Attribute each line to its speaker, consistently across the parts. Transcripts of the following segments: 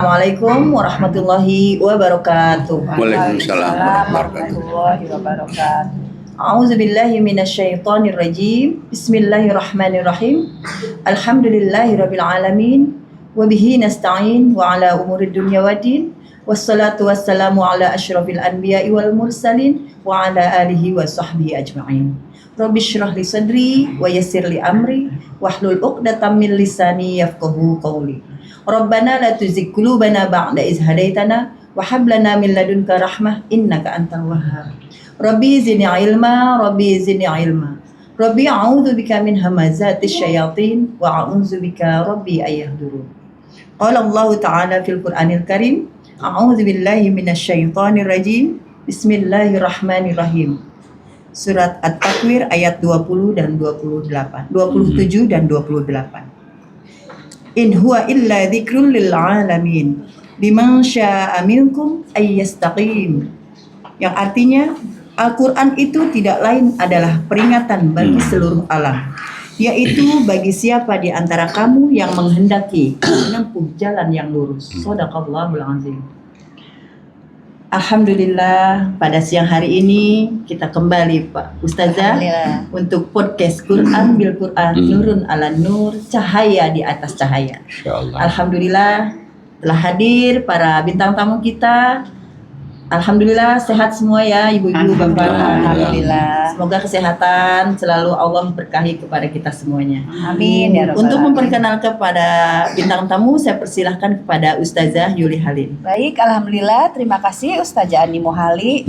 Speaker 1: Assalamualaikum warahmatullahi wabarakatuh.
Speaker 2: Waalaikumsalam
Speaker 3: warahmatullahi wabarakatuh.
Speaker 1: A'udzubillahi minasyaitonir rajim. Bismillahirrahmanirrahim. Alhamdulillahirabbil alamin wa bihi nasta'in wa ala umuri dunya waddin. Wassalatu wassalamu ala asyrafil anbiya'i wal mursalin wa ala alihi wa sahbihi ajma'in. Rabbi shrah li sadri wa yassir li amri wahlul 'uqdatam min lisani yafqahu qawli. Rabbana la tuzigh qulubana ba'da idh hadaitana wa hab lana min ladunka rahmah innaka antal wahhab. Rabbi zidni ilma, Rabbi zidni ilma. Rabbi a'udzu bika min hamazatis syayatin wa a'udzu bika Rabbi ayahdurun. Qala Allah Ta'ala fil Qur'anil Karim, a'udzu billahi minasy syaithanir rajim. Bismillahirrahmanirrahim. Surat At-Takwir ayat 20 dan 28, 27 dan 28. In huwa illa dzikrul lil alamin liman syaa'a minkum ayyastaqim. Yang artinya Al-Quran itu tidak lain adalah peringatan bagi seluruh alam, yaitu bagi siapa di antara kamu yang menghendaki menempuh jalan yang lurus. Shadaqallahul azim. Alhamdulillah, pada siang hari ini kita kembali Pak Ustazah untuk podcast Quran bil Quran, Nurun ala Nur, cahaya di atas cahaya. Alhamdulillah telah hadir para bintang tamu kita. Alhamdulillah sehat semua ya ibu-ibu bapak.
Speaker 3: Alhamdulillah.
Speaker 1: Semoga kesehatan selalu Allah memberkahi kepada kita semuanya.
Speaker 3: Amin ya rabbal
Speaker 1: Untuk
Speaker 3: alamin.
Speaker 1: memperkenalkan kepada bintang tamu, saya persilahkan kepada Ustazah Yuli Halim.
Speaker 3: Baik, alhamdulillah. Terima kasih Ustazah Ani Muhali.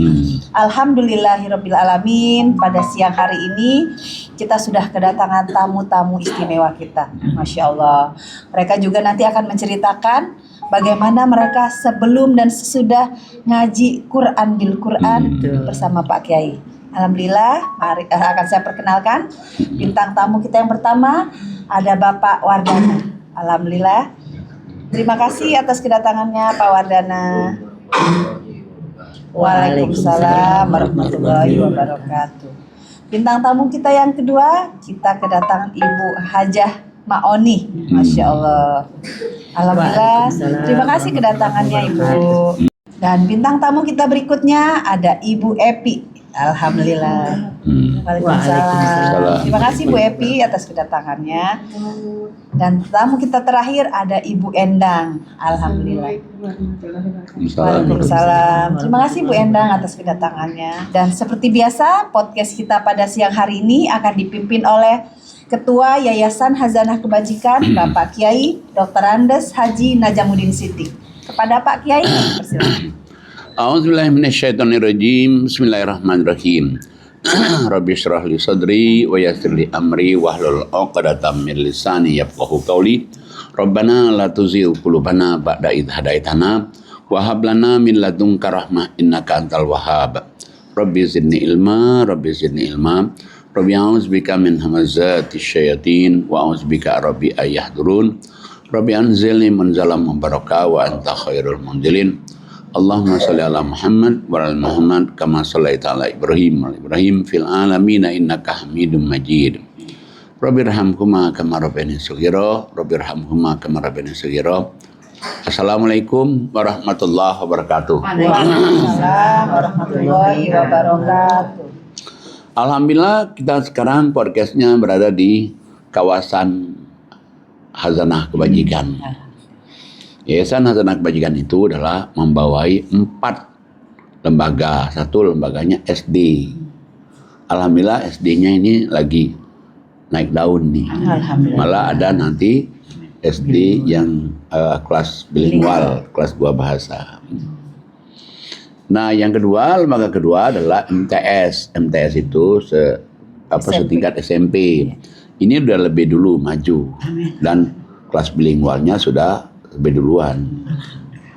Speaker 3: Alhamdulillahirabbil alamin. Pada siang hari ini kita sudah kedatangan tamu-tamu istimewa kita. Masya Allah. Mereka juga nanti akan menceritakan bagaimana mereka sebelum dan sesudah ngaji Quran bil Quran bersama Pak Kiai. Alhamdulillah, mari akan saya perkenalkan bintang tamu kita yang pertama, ada Bapak Wardana. Alhamdulillah. Terima kasih atas kedatangannya Pak Wardana. Waalaikumsalam warahmatullahi wabarakatuh. Bintang tamu kita yang kedua, kita kedatangan Ibu Hajah Maoni. Masya Allah. Alhamdulillah. Terima kasih kedatangannya Ibu. Dan bintang tamu kita berikutnya ada Ibu Epi. Alhamdulillah. Waalaikumsalam. Terima kasih Bu Epi atas kedatangannya. Dan tamu kita terakhir ada Ibu Endang. Alhamdulillah. Waalaikumsalam. Terima kasih Bu Endang atas kedatangannya. Dan seperti biasa, podcast kita pada siang hari ini akan dipimpin oleh Ketua Yayasan Hazanah Kebajikan Bapak Kiai Dr. Andes Haji Najamuddin Siti. Kepada Pak Kiai, persilakan.
Speaker 2: A'udzubillahi minasyaitonirrajim. Bismillahirrahmanirrahim. Rabbi shrah li sadri wa yassir li amri wahlul 'uqdatam min lisani yafqahu qawli. Rabbana la tuzigh qulubana ba'da idh hadaitana wa hab lana min ladunka rahmah innaka antal wahhab. Rabbi zidni ilma, Rabbi zidni ilma. Rabbi a'udzubika min hamazatis syayatin wa a'udzubika Rabbi ayahdurun. Rabbi anzilni manzalam mubarakah wa anta khairul munzilin. Allahumma shalli ala Muhammad wa ala Muhammad kama shallaita ala Ibrahim wa ala Ibrahim fil alamin innaka Hamidum Majid. Rabbirhamhuma kama rabbayani shaghira, Rabbirhamhuma kama rabbayani shaghira. Assalamualaikum warahmatullahi wabarakatuh.
Speaker 3: Waalaikumsalam warahmatullahi wabarakatuh.
Speaker 2: Alhamdulillah kita sekarang podcastnya berada di kawasan Hazanah Kebajikan. Yayasan Hazanah Kebajikan itu adalah membawai 4 lembaga. Satu lembaganya SD. Alhamdulillah SD-nya ini lagi naik daun nih. Malah ada nanti SD yang kelas bilingual, kelas 2 bahasa. Nah, yang kedua, lembaga kedua adalah MTS. MTS itu setingkat SMP. Ini udah lebih dulu maju. Dan kelas bilingualnya sudah lebih duluan.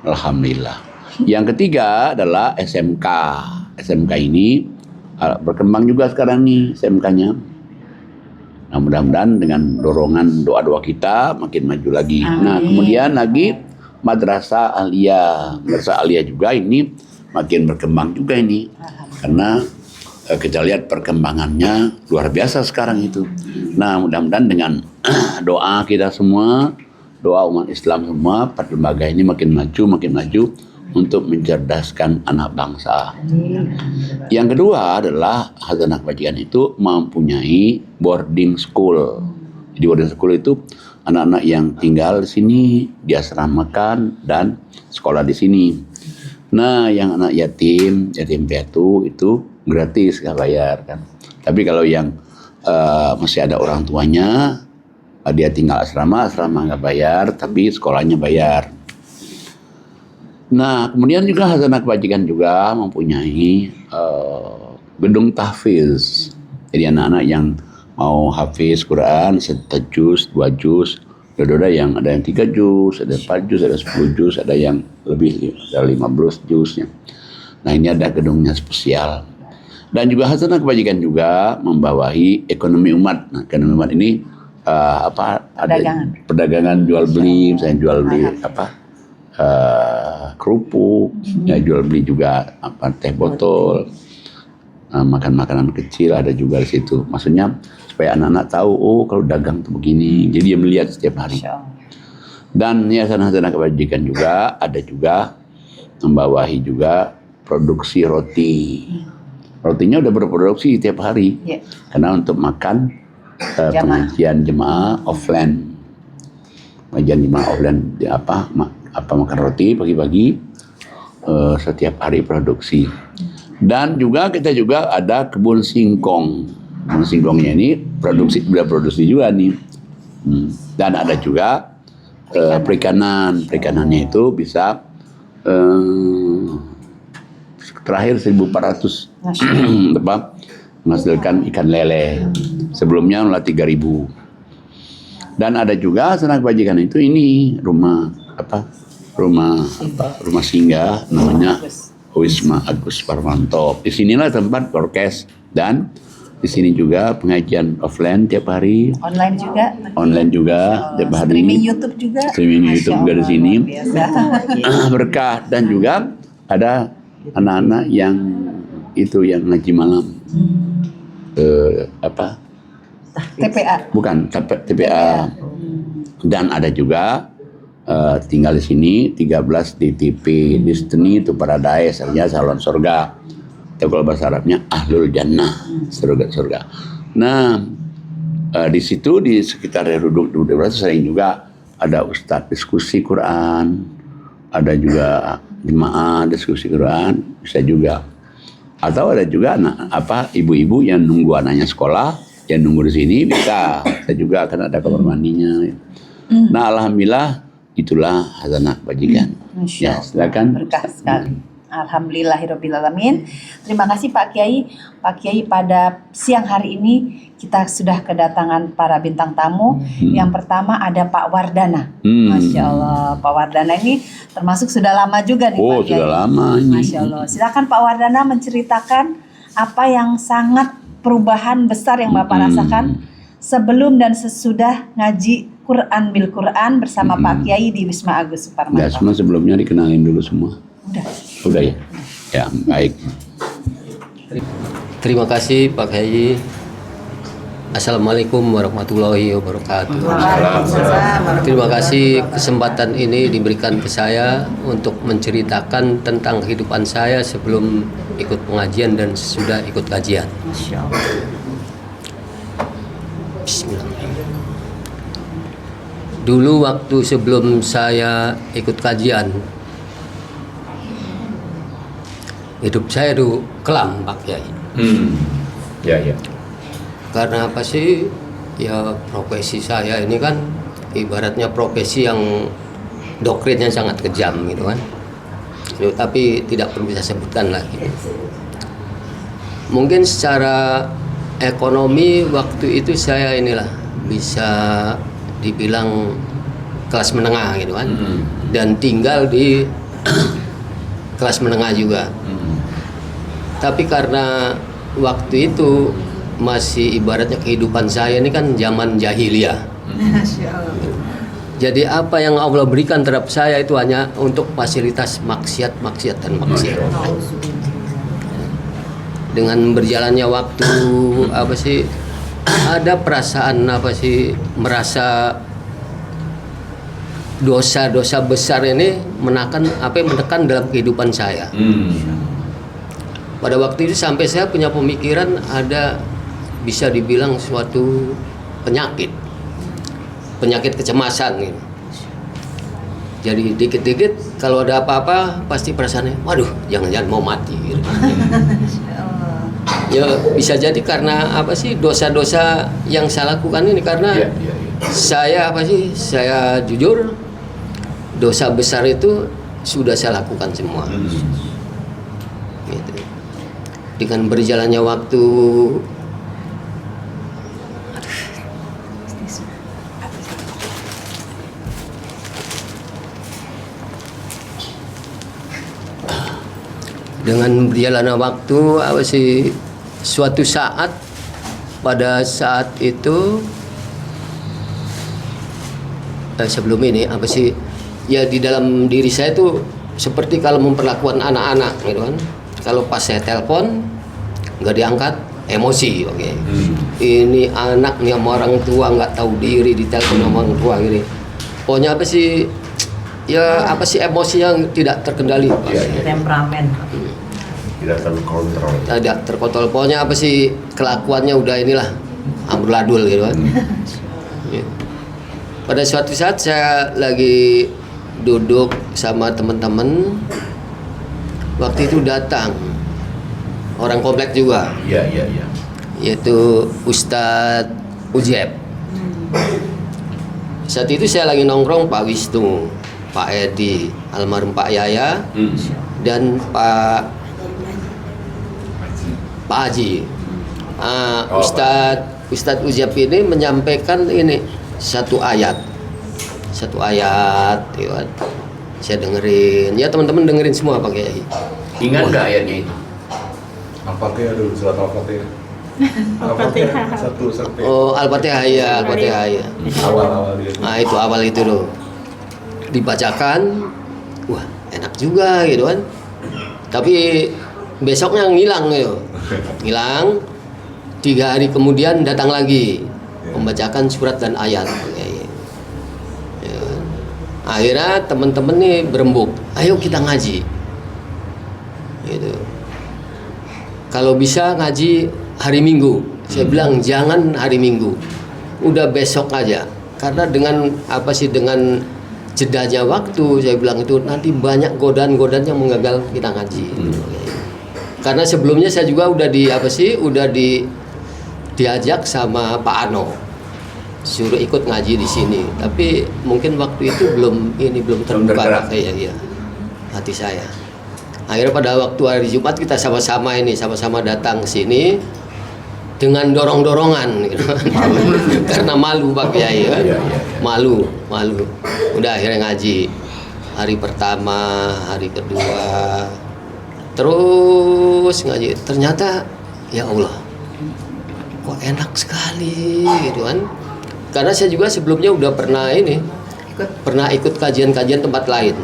Speaker 2: Alhamdulillah. Yang ketiga adalah SMK. SMK ini berkembang juga sekarang nih SMK-nya. Nah, mudah-mudahan dengan dorongan doa-doa kita makin maju lagi. Nah, kemudian lagi Madrasah Aliyah. Madrasah Aliyah juga ini makin berkembang juga ini. Karena kita lihat perkembangannya luar biasa sekarang itu. Nah, mudah-mudahan dengan doa kita semua, doa umat Islam semua, pada lembaga ini makin maju untuk mencerdaskan anak bangsa. Yang kedua adalah Hazanah Kebajikan itu mempunyai boarding school. Jadi boarding school itu anak-anak yang tinggal di sini diasramakan dan sekolah di sini. Nah, yang anak yatim piatu itu gratis, nggak bayar kan. Tapi kalau yang masih ada orang tuanya, dia tinggal asrama nggak bayar, tapi sekolahnya bayar. Nah, kemudian juga Hazanah Kebajikan juga mempunyai gedung tahfiz. Jadi anak-anak yang mau hafiz Quran 1 juz, 2 juz, ada yang 3 juz, ada 4 juz, ada 10 juz, ada yang lebih, ada 15 juznya. Nah, ini ada gedungnya spesial. Dan juga Hazanah Kebajikan juga membawahi ekonomi umat. Nah, ekonomi umat ini ada perdagangan jual beli, misalnya jual beli kerupuk, ya jual beli juga teh botol, makan makanan kecil ada juga di situ. Maksudnya supaya anak-anak tahu, oh kalau dagang tuh begini, jadi dia melihat setiap hari. Dan Yayasan Hazanah Kebajikan juga ada juga membawahi juga produksi roti. Rotinya udah berproduksi tiap hari, karena untuk makan pengajian jemaah offline. Pengajian jemaah offline makan roti pagi-pagi setiap hari produksi. Dan juga kita juga ada kebun singkong. Kebun singkongnya ini udah produksi juga nih. Dan ada juga perikanan. Perikanannya itu bisa terakhir 1.400 menghasilkan ikan lele. Sebelumnya mulai 3.000. Dan ada juga Hazanah Kebajikan itu ini rumah singgah namanya Wisma Agus Parmanto. Di sinilah tempat orkes, dan di sini juga pengajian offline tiap hari. Online juga tiap hari.
Speaker 3: Streaming YouTube juga.
Speaker 2: Di sini. Berkah. Dan juga ada anak-anak yang ngaji malam.
Speaker 3: TPA.
Speaker 2: Bukan TPA. Dan ada juga tinggal di sini 13 DTP, Destiny to Paradise, artinya salon surga. Atau kalau bahasa Arabnya Ahlul Jannah, surga. Nah, di situ di sekitar duduk sering juga ada ustadz diskusi Quran, ada juga jemaah diskusi Quran, bisa juga. Atau ada juga ibu-ibu yang nunggu anaknya sekolah, yang nunggu di sini bisa juga, akan ada kamar mandinya. Nah, alhamdulillah itulah Hazanah Kebajikan. Ya, silakan.
Speaker 3: Berkah sekali. Alhamdulillahirobbilalamin. Terima kasih Pak Kiai. Pak Kiai, pada siang hari ini kita sudah kedatangan para bintang tamu. Yang pertama ada Pak Wardana. Masya Allah, Pak Wardana ini termasuk sudah lama juga nih Pak Kiai.
Speaker 2: Sudah lama ini.
Speaker 3: Masya Allah. Silakan Pak Wardana menceritakan apa yang sangat perubahan besar yang Bapak rasakan sebelum dan sesudah ngaji Quran bil Quran bersama Pak Kiai di Wisma Agus Parmanto.
Speaker 2: Ya, semua sebelumnya dikenalin dulu semua. Udah ya? Ya, baik.
Speaker 4: Terima kasih Pak Kiai. Assalamualaikum warahmatullahi wabarakatuh. Terima kasih kesempatan ini diberikan ke saya untuk menceritakan tentang kehidupan saya sebelum ikut pengajian dan sesudah ikut kajian. Bismillahirrahmanirrahim. Dulu waktu sebelum saya ikut kajian, hidup saya itu kelam Pak Kiai.
Speaker 2: Ya.
Speaker 4: Karena apa sih? Ya profesi saya ini kan ibaratnya profesi yang doktrinnya sangat kejam gitu kan. Tapi tidak perlu bisa sebutkan lagi. Mungkin secara ekonomi waktu itu saya bisa dibilang kelas menengah gitu kan. Dan tinggal di kelas menengah juga. Tapi karena waktu itu masih ibaratnya kehidupan saya ini kan zaman jahiliyah. Jadi apa yang Allah berikan terhadap saya itu hanya untuk fasilitas maksiat. Dengan berjalannya waktu ada perasaan merasa dosa-dosa besar ini menekan dalam kehidupan saya. Pada waktu itu sampai saya punya pemikiran ada bisa dibilang suatu penyakit kecemasan gitu. Jadi dikit-dikit kalau ada apa-apa pasti perasaannya, waduh, jangan-jangan mau mati gitu. Ya bisa jadi karena apa sih dosa-dosa yang saya lakukan ini karena saya jujur dosa besar itu sudah saya lakukan semua. Gitu. Dengan berjalannya waktu suatu saat pada saat itu sebelum ini ya di dalam diri saya itu seperti kalau memperlakukan anak-anak gitu kan. Kalau pas saya telepon nggak diangkat, emosi, oke. Ini anak nih sama orang tua nggak tahu diri, ditelepon sama orang tua gini. Pokoknya emosi yang tidak terkendali.
Speaker 1: Temperamen.
Speaker 5: Tidak terkontrol.
Speaker 4: Tidak terkontrol. Pokoknya kelakuannya udah inilah amburadul gitu kan. Pada suatu saat saya lagi duduk sama teman-teman, waktu itu datang orang komplek juga.
Speaker 5: Iya.
Speaker 4: Yaitu Ustadz Ujeb. Saat itu saya lagi nongkrong Pak Wisnu, Pak Edi, almarhum Pak Yaya, dan Pak Haji. Ustadz Ujeb ini menyampaikan ini satu ayat, ya kan? Saya dengerin, ya teman-teman dengerin semua Pak Kiai.
Speaker 2: Ingat nggak ayatnya itu?
Speaker 5: Al-Fatihah dulu, surat Al-Fatihah. Al-Fatihah satu.
Speaker 4: Oh, Al-Fatihah ya.
Speaker 5: Awal dia.
Speaker 4: Nah itu awal itu loh. Dibacakan, wah enak juga gitu kan. Tapi besoknya ngilang gitu. Ngilang, 3 hari kemudian datang lagi membacakan surat dan ayat. Ya. Akhirnya teman-teman nih berembuk, ayo kita ngaji. Gitu. Kalau bisa ngaji hari Minggu. Saya bilang jangan hari Minggu, udah besok aja. Karena dengan dengan jedanya waktu, saya bilang itu nanti banyak godaan-godaan yang menggagal kita ngaji. Karena sebelumnya saya juga udah diajak sama Pak Ano, suruh ikut ngaji di sini. Tapi mungkin waktu itu belum terbuka kayak hati saya. Akhirnya pada waktu hari Jumat kita sama-sama datang ke sini dengan dorong-dorongan gitu. Karena malu Pak Kiai kan. Malu. Udah akhirnya ngaji. Hari pertama, hari kedua, terus ngaji. Ternyata ya Allah, kok enak sekali gitu kan. Karena saya juga sebelumnya udah pernah ikut kajian-kajian tempat lain.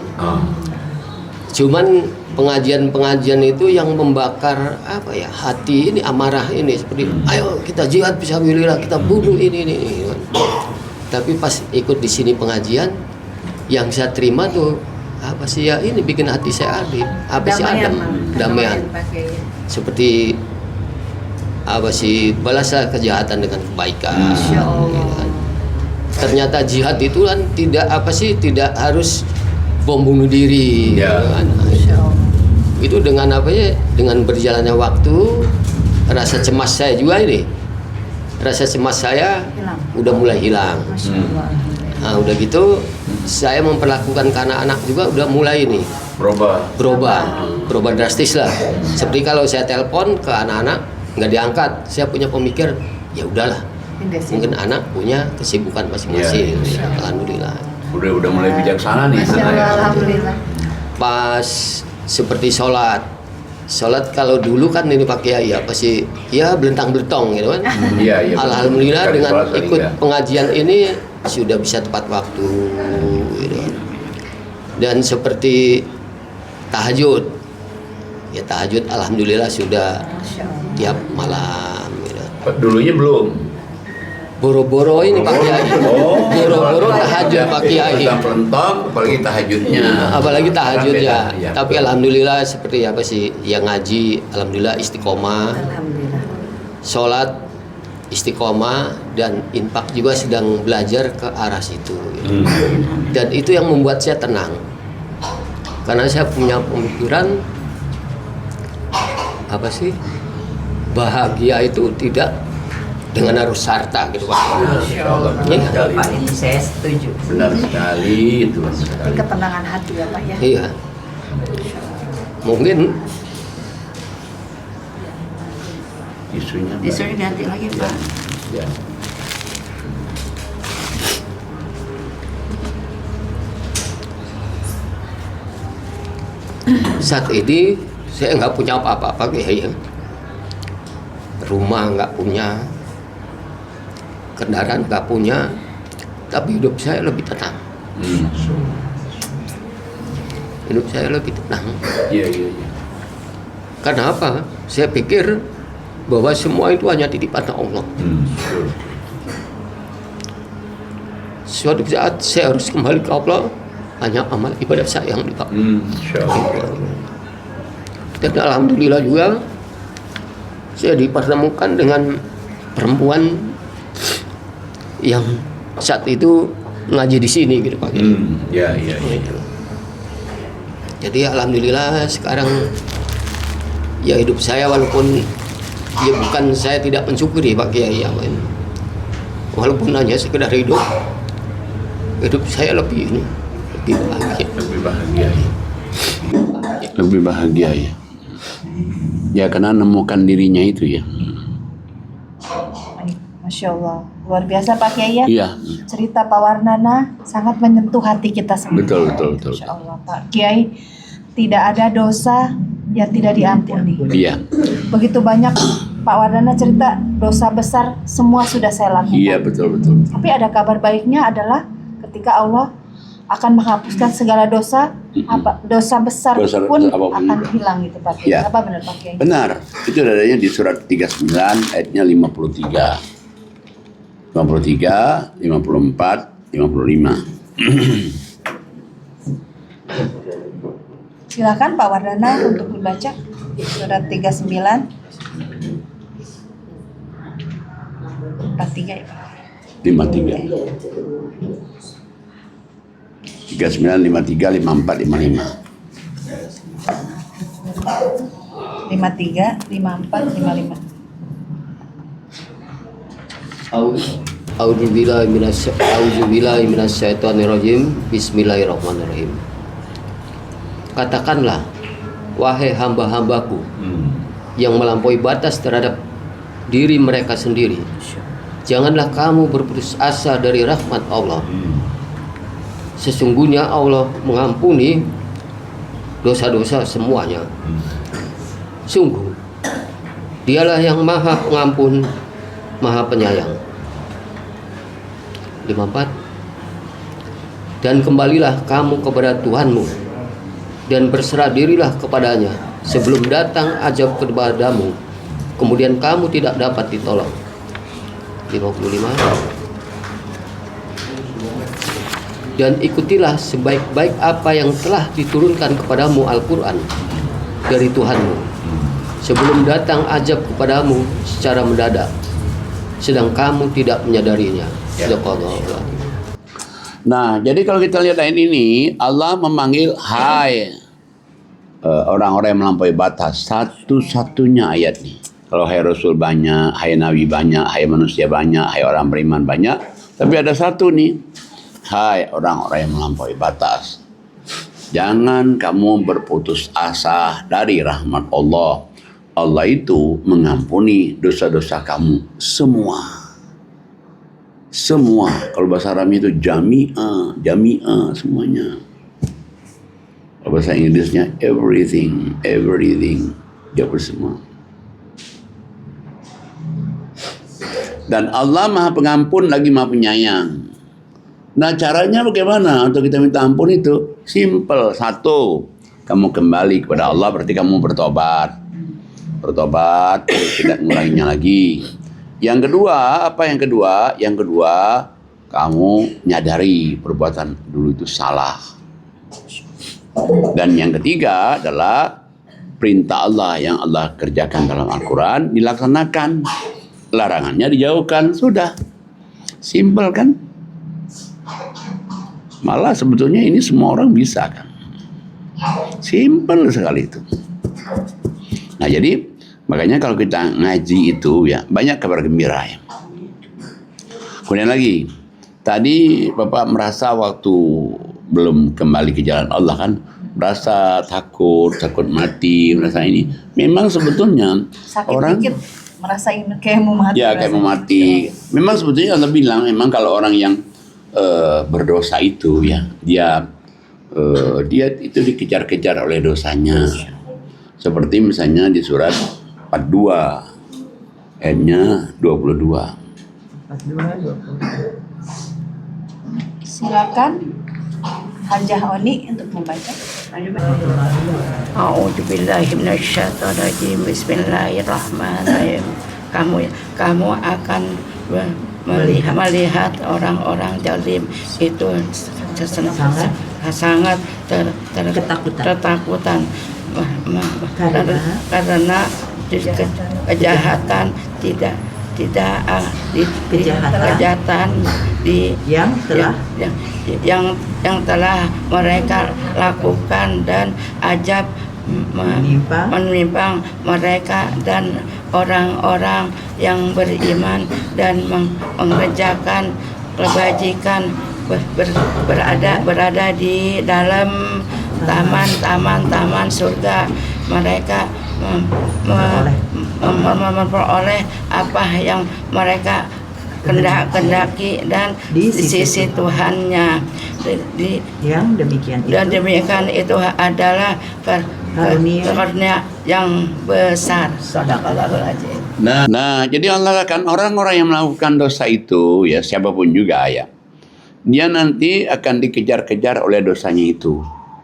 Speaker 4: Cuman pengajian itu yang membakar hati ini, amarah ini, seperti ayo kita jihad fisabilillah, kita bunuh ini. Tapi pas ikut di sini pengajian, yang saya terima tuh ini bikin hati saya adem, adem, damaian. Seperti balaslah kejahatan dengan kebaikan. Gitu kan. Ternyata jihad itu kan tidak harus bom bunuh diri.
Speaker 2: Ya.
Speaker 4: Gitu kan. Itu dengan dengan berjalannya waktu, rasa cemas saya juga udah mulai hilang. Nah udah gitu saya memperlakukan ke anak-anak juga udah mulai berubah drastis lah. Seperti kalau saya telepon ke anak-anak nggak diangkat, saya punya pemikir ya udahlah, mungkin anak punya kesibukan masing-masing. Alhamdulillah.
Speaker 2: Udah mulai bijaksana nih.
Speaker 3: Alhamdulillah.
Speaker 4: Pas seperti sholat kalau dulu kan ini pakai belentang-belentong gitu kan.
Speaker 2: Iya.
Speaker 4: Alhamdulillah dengan ikut pengajian ini sudah bisa tepat waktu gitu. Dan seperti tahajud alhamdulillah sudah tiap malam gitu.
Speaker 2: Dulunya belum.
Speaker 4: boro-boro ini Pak Kiai. Boro-boro tahajud Pak Kiai.
Speaker 2: Kita pelentok, apalagi tahajudnya.
Speaker 4: Apalagi tahajudnya.
Speaker 2: Beda, ya.
Speaker 4: Tapi alhamdulillah seperti apa sih yang ngaji, alhamdulillah istiqomah.
Speaker 3: Alhamdulillah.
Speaker 4: Sholat istiqomah dan infak juga sedang belajar ke arah situ. Gitu. Dan itu yang membuat saya tenang. Karena saya punya pemikiran apa sih? Bahagia itu tidak dengan harus harta gitu Pak.
Speaker 3: Masya Allah.
Speaker 4: Iya.
Speaker 3: Pak, ini saya setuju.
Speaker 2: Benar sekali, itu benar
Speaker 3: Ini
Speaker 2: sekali.
Speaker 3: ketenangan hati ya Pak ya.
Speaker 4: Iya. Mungkin
Speaker 2: Isunya
Speaker 3: Disuruh ganti lagi Pak.
Speaker 2: ya.
Speaker 4: saat ini saya nggak punya apa-apa Kiai. Rumah nggak punya, kendaraan nggak punya, tapi hidup saya lebih tenang. Hidup saya lebih tenang.
Speaker 2: Iya, iya, iya.
Speaker 4: Karena apa? Saya pikir bahwa semua itu hanya titipan Allah.
Speaker 2: Betul.
Speaker 4: Suatu saat saya harus kembali ke Allah, hanya amal ibadah saya yang dipakai.
Speaker 2: Insyaallah.
Speaker 4: Dan alhamdulillah juga saya dipertemukan dengan perempuan yang saat itu ngaji di sini gitu Pak.
Speaker 2: Ya, iya, iya.
Speaker 4: Jadi alhamdulillah sekarang ya hidup saya walaupun ya bukan saya tidak mensyukuri Pak Kiai ya, walaupun hanya sekedar hidup saya lebih bahagia.
Speaker 2: Lebih bahagia. Lebih bahagia ya. Ya karena nemukan dirinya itu ya.
Speaker 3: Masya Allah, luar biasa Pak Kiai ya.
Speaker 2: Iya.
Speaker 3: Cerita Pak Warnana sangat menyentuh hati kita semua.
Speaker 2: Betul, betul, betul.
Speaker 3: Masya Allah Pak Kiai, tidak ada dosa yang tidak diampuni.
Speaker 2: Iya.
Speaker 3: Begitu banyak Pak Warnana cerita dosa besar semua sudah saya lakukan.
Speaker 2: Iya, betul, betul.
Speaker 3: Tapi ada kabar baiknya adalah ketika Allah akan menghapuskan segala dosa, dosa besar
Speaker 2: Dosa
Speaker 3: pun
Speaker 2: apapun
Speaker 3: akan
Speaker 2: juga.
Speaker 3: hilang gitu Pak Kiai.
Speaker 2: Ya.
Speaker 3: Apa benar Pak Kiai?
Speaker 2: Benar. Itu adanya di surat 39 ayatnya 53. 53, 54, 55.
Speaker 3: Silakan Pak Wardana untuk membaca surat 39 43 ya Pak.
Speaker 2: 53. 39, 53, 54, 55.
Speaker 3: 53, 54, 55.
Speaker 4: A'udzubillahi minasyaitonirrajim. Bismillahirrahmanirrahim. Katakanlah, wahai hamba-hambaku yang melampaui batas terhadap diri mereka sendiri, janganlah kamu berputus asa dari rahmat Allah. Sesungguhnya Allah mengampuni dosa-dosa semuanya. Sungguh, Dialah yang Maha Pengampun, Maha Penyayang. 54. Dan kembalilah kamu kepada Tuhanmu dan berserah dirilah kepadanya sebelum datang azab kepadamu, kemudian kamu tidak dapat ditolong. 55. Dan ikutilah sebaik-baik apa yang telah diturunkan kepadamu Al-Quran dari Tuhanmu sebelum datang azab kepadamu secara mendadak, sedang kamu tidak menyadarinya.
Speaker 2: Nah, jadi kalau kita lihat ayat ini, Allah memanggil hai orang-orang yang melampaui batas. Satu-satunya ayat nih. Kalau hai Rasul banyak, hai Nabi banyak, hai manusia banyak, hai orang beriman banyak. Tapi ada satu nih, hai orang-orang yang melampaui batas. Jangan kamu berputus asa dari rahmat Allah. Allah itu mengampuni dosa-dosa kamu semua. Semua. Kalau bahasa Arabnya itu jami'ah semuanya. Kalau bahasa Inggrisnya everything. Jawab semua. Dan Allah Maha Pengampun lagi Maha Penyayang. Nah, caranya bagaimana untuk kita minta ampun itu? Simple. Satu, kamu kembali kepada Allah berarti kamu bertobat. Bertobat, tidak mengulanginya lagi. Yang kedua, apa yang kedua? Yang kedua, kamu nyadari perbuatan dulu itu salah. Dan yang ketiga adalah perintah Allah yang Allah kerjakan dalam Al-Quran dilaksanakan, larangannya dijauhkan. Sudah, simpel kan? Malah sebetulnya ini semua orang bisa kan? Simpel sekali itu. Nah jadi makanya kalau kita ngaji itu ya banyak kabar gembira ya. Kemudian lagi, tadi Bapak merasa waktu belum kembali ke jalan Allah kan, merasa takut mati, merasa ini. Memang sebetulnya
Speaker 3: Sakit
Speaker 2: orang
Speaker 3: dikit merasa ini kayak mau mati.
Speaker 2: ya kayak mau mati. Memang sebetulnya Allah bilang memang kalau orang yang berdosa itu ya dia itu dikejar-kejar oleh dosanya. Seperti misalnya di surat 42 ayatnya 22.
Speaker 3: Silakan Hajah Oni untuk membaca.
Speaker 6: A'udzubillahi minasyaitonirrajim. Bismillahirrahmanirrahim. Kamu akan melihat orang-orang zalim itu sangat ketakutan karena kejahatan yang telah mereka lakukan dan ajab menimpa mereka dan orang-orang yang beriman dan mengerjakan kebajikan berada di dalam taman surga. Mereka memperoleh apa yang mereka kendaki dan di sisi Tuhannya.
Speaker 7: Yang demikian itu
Speaker 6: adalah karunia yang besar.
Speaker 2: Nah, jadi Allah kan orang-orang yang melakukan dosa itu ya siapapun juga ya, dia nanti akan dikejar-kejar oleh dosanya itu.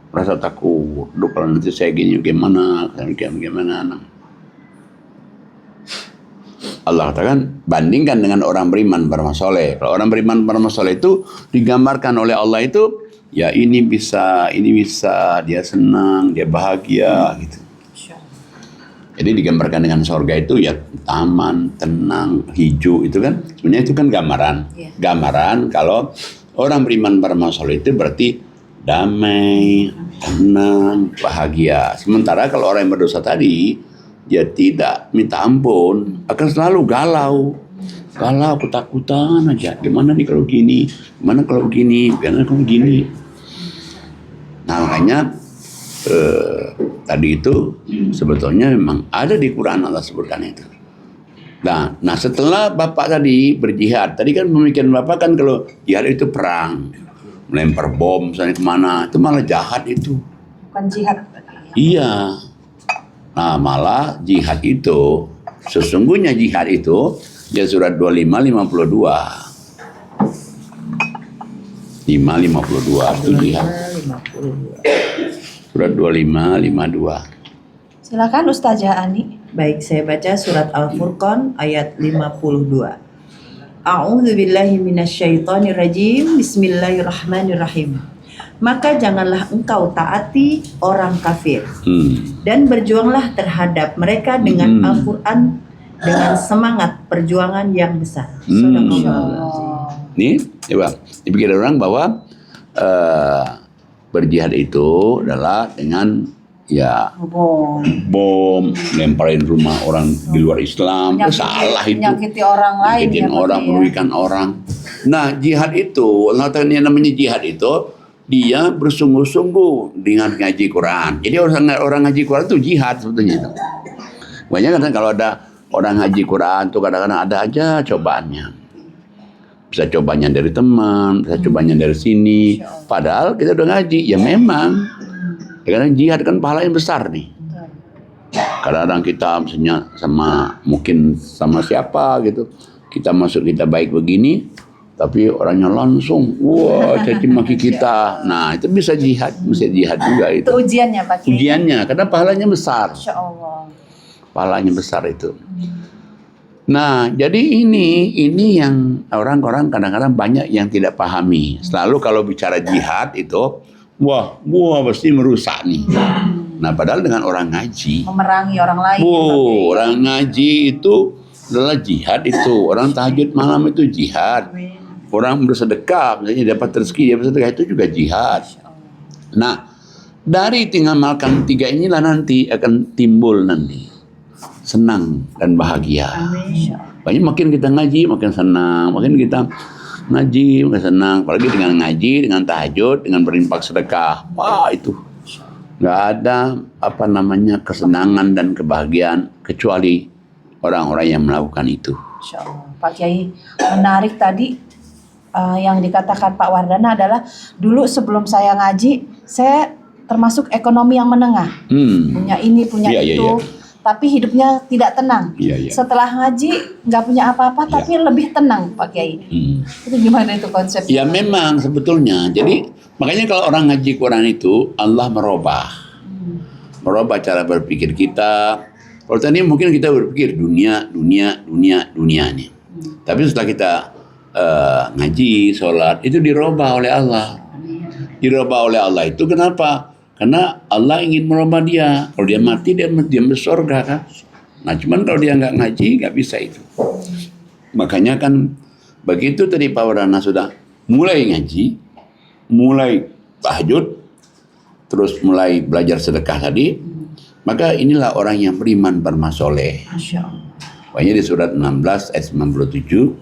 Speaker 2: Rasa takut, duh kalau nanti saya gini gimana. Allah katakan bandingkan dengan orang beriman beramal soleh. Kalau orang beriman beramal soleh itu digambarkan oleh Allah itu ya ini bisa, dia senang, dia bahagia gitu. Jadi digambarkan dengan surga itu ya taman, tenang, hijau itu kan. Sebenarnya itu kan gambaran. Gambaran kalau orang beriman beramal soleh itu berarti damai, tenang, bahagia. Sementara kalau orang yang berdosa tadi, dia tidak minta ampun, akan selalu galau, ketakutan aja. Gimana nih kalau gini? Gimana kalau gini? Nah makanya tadi itu sebetulnya memang ada di Quran Allah sebutkan itu. Nah setelah Bapak tadi berjihad, tadi kan pemikiran Bapak kan kalau jihad itu perang, melempar bom misalnya kemana, itu malah jahat itu.
Speaker 3: Bukan jihad.
Speaker 2: Iya. Nah malah jihad itu, sesungguhnya jihad itu, ya surat 25, 52 itu jihad. Surat 25, 52.
Speaker 3: Silakan Ustazah Ani.
Speaker 7: Baik, saya baca surat Al-Furqan ayat 52. A'udzubillahi minasyaitonirrajim. Bismillahirrahmanirrahim. Maka janganlah engkau taati orang kafir dan berjuanglah terhadap mereka dengan Al-Quran dengan semangat perjuangan yang besar.
Speaker 2: Nih, coba dipikir orang bahwa berjihad itu adalah dengan ya bom, lemparin rumah orang di luar Islam, salah itu.
Speaker 3: Nyakiti orang lain,
Speaker 2: nyakitin orang, merugikan orang. Nah, jihad itu, Allah Ta'ala yang namanya jihad itu, dia bersungguh-sungguh dengan ngaji Quran. Jadi orang ngaji Quran itu jihad sebetulnya itu. Banyak kan kalau ada orang ngaji Quran tuh kadang-kadang ada aja cobaannya. Bisa cobanya dari teman, bisa cobanya dari sini. Padahal kita udah ngaji, ya memang. Karena jihad kan pahalanya besar nih. Kadang-kadang kita misalnya mungkin sama siapa gitu, kita masuk kita baik begini, tapi orangnya langsung caci maki kita. Nah itu bisa jihad juga itu.
Speaker 3: Itu ujiannya Pak Kiai.
Speaker 2: Ujiannya, karena pahalanya besar.
Speaker 3: Insya Allah.
Speaker 2: Pahalanya besar itu. Nah, jadi ini yang orang-orang kadang-kadang banyak yang tidak pahami. Selalu kalau bicara jihad itu, wah pasti merusak nih. Nah, padahal dengan orang ngaji,
Speaker 3: Memerangi orang lain.
Speaker 2: orang ngaji itu adalah jihad itu. Orang tahajud malam itu jihad. Orang bersedekah, misalnya dapat rezeki dia bersedekah itu juga jihad. Nah, dari tinggal makan 3 inilah nanti akan timbul nanti senang dan bahagia. Banyak makin kita ngaji makin senang, makin kita ngaji makin senang. Apalagi dengan ngaji, dengan tahajud, dengan berinfak sedekah. Wah itu nggak ada kesenangan dan kebahagiaan kecuali orang-orang yang melakukan itu.
Speaker 3: Insya Allah. Pak Kiai, menarik tadi yang dikatakan Pak Wardana adalah dulu sebelum saya ngaji, saya termasuk ekonomi yang menengah. Punya ini, punya itu. Tapi hidupnya tidak tenang. Setelah ngaji nggak punya apa-apa, tapi lebih tenang, Pak Kiai. Itu gimana itu konsepnya?
Speaker 2: Ya memang sebetulnya. Jadi makanya kalau orang ngaji Quran itu Allah merubah cara berpikir kita. Kalau tadi mungkin kita berpikir dunia nih. Tapi setelah kita ngaji, sholat itu dirubah oleh Allah. Dirubah oleh Allah itu kenapa? Karena Allah ingin merubah dia. Kalau dia mati, dia masuk surga kan. Nah, cuman kalau dia nggak ngaji, nggak bisa itu. Makanya kan begitu tadi Pak Wardana sudah mulai ngaji, mulai tahajud, terus mulai belajar sedekah tadi, maka inilah orang yang beriman bermasoleh.
Speaker 3: Masya Allah.
Speaker 2: Banyak di surat 16 ayat 97.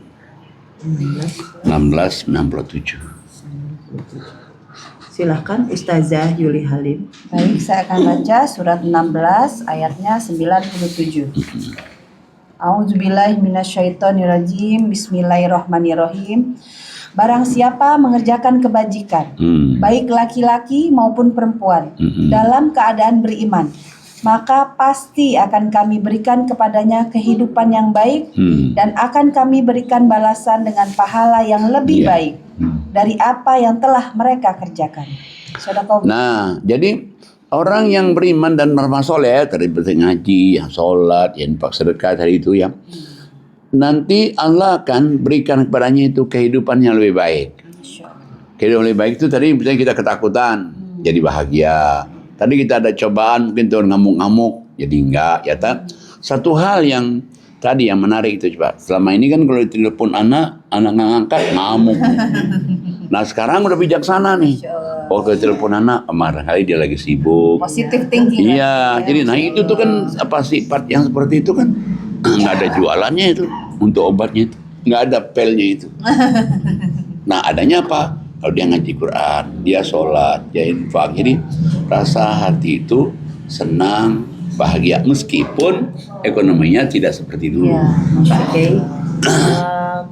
Speaker 2: 16-97.
Speaker 7: Silahkan Ustazah Yuli Halim.
Speaker 3: Baik, saya akan baca surat 16 ayatnya 97. A'udzubillahi minasyaitonirrajim. Bismillahirrahmanirrahim. Barang siapa mengerjakan kebajikan, baik laki-laki maupun perempuan, dalam keadaan beriman, maka pasti akan kami berikan kepadanya kehidupan yang baik, dan akan kami berikan balasan dengan pahala yang lebih baik dari apa yang telah mereka kerjakan. Sadaqallah.
Speaker 2: Nah, jadi orang yang beriman dan bermasoleh tadi ngaji, yang sholat, yang infak sedekah tadi itu ya, nanti Allah akan berikan kepadanya itu kehidupan yang lebih baik. Kehidupan lebih baik itu tadi misalnya kita ketakutan, jadi bahagia. Tadi kita ada cobaan, mungkin tuh ngamuk-ngamuk, jadi enggak. Ya tak? Satu hal yang tadi yang menarik itu coba. Selama ini kan kalau ditelepon anak nggak ngangkat, ngamuk. Nah sekarang udah bijaksana nih. Oh kalau telepon anak, marah kali dia lagi sibuk.
Speaker 3: Positive thinking.
Speaker 2: Iya, jadi nah itu tuh kan apa sifat yang seperti itu kan nggak ada jualannya itu untuk obatnya itu, nggak ada pelnya itu. Nah adanya apa? Kalau dia ngaji Quran, dia sholat, dia infak, jadi rasa hati itu senang, bahagia meskipun ekonominya tidak seperti dulu.
Speaker 7: Ya, Pak Kiai,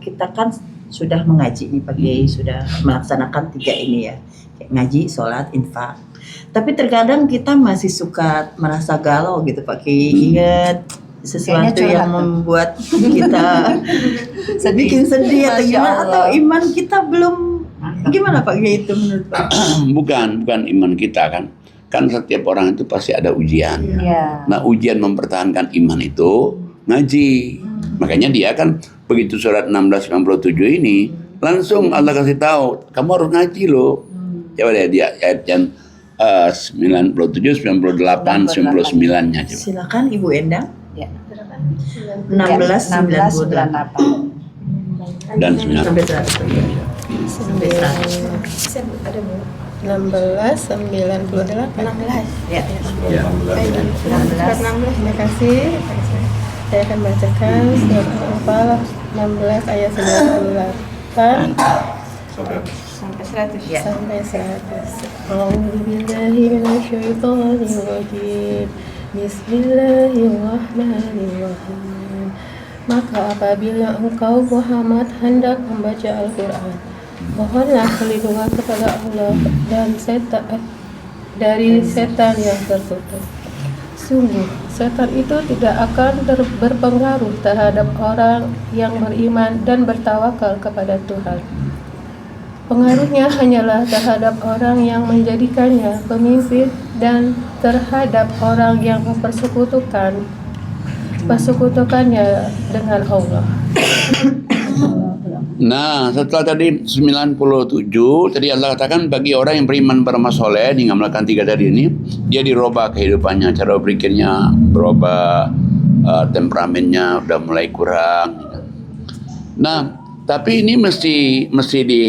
Speaker 7: kita kan sudah mengaji nih Pak Kiai, sudah melaksanakan 3 ini ya, kayak ngaji, sholat, infak. Tapi terkadang kita masih suka merasa galau gitu Pak Kiai, ingat sesuatu yang membuat kita bikin sedih atau gimana, atau iman kita belum, gimana Pak Kiai itu menurut Pak?
Speaker 2: Bukan iman kita kan setiap orang itu pasti ada ujian. Nah ujian mempertahankan iman itu ngaji. Makanya dia kan begitu surat 1697 ini langsung Allah kasih tahu kamu harus ngaji loh. Coba deh dia ayat yang 97, 98, 99-nya coba.
Speaker 7: Silakan Ibu Endang.
Speaker 3: Ya.
Speaker 7: 1698
Speaker 2: dan 99.
Speaker 7: sampai 100. Sampai 100.
Speaker 8: 1698.
Speaker 7: Ya.
Speaker 2: Ya.
Speaker 8: 16. Terima kasih. Saya akan bacakan surat Al-Anfal 16 ayat 98 sampai 100. A'udzubillahi minasyaitonirrajim. Bismillahirrahmanirrahim. Maka apabila engkau Muhammad hendak membaca Al-Quran, mohonlah perlindungan kepada Allah dan dari setan yang tertutup. Sungguh, setan itu tidak akan berpengaruh terhadap orang yang beriman dan bertawakal kepada Tuhan. Pengaruhnya hanyalah terhadap orang yang menjadikannya pemimpin dan terhadap orang yang mempersekutukan persekutukannya dengan Allah.
Speaker 2: Nah, setelah tadi 97, tadi Allah katakan bagi orang yang beriman beramal soleh dengan melakukan 3 tadi ini, dia dirubah kehidupannya, cara berpikirnya berubah, temperamennya udah mulai kurang. Nah, tapi ini mesti di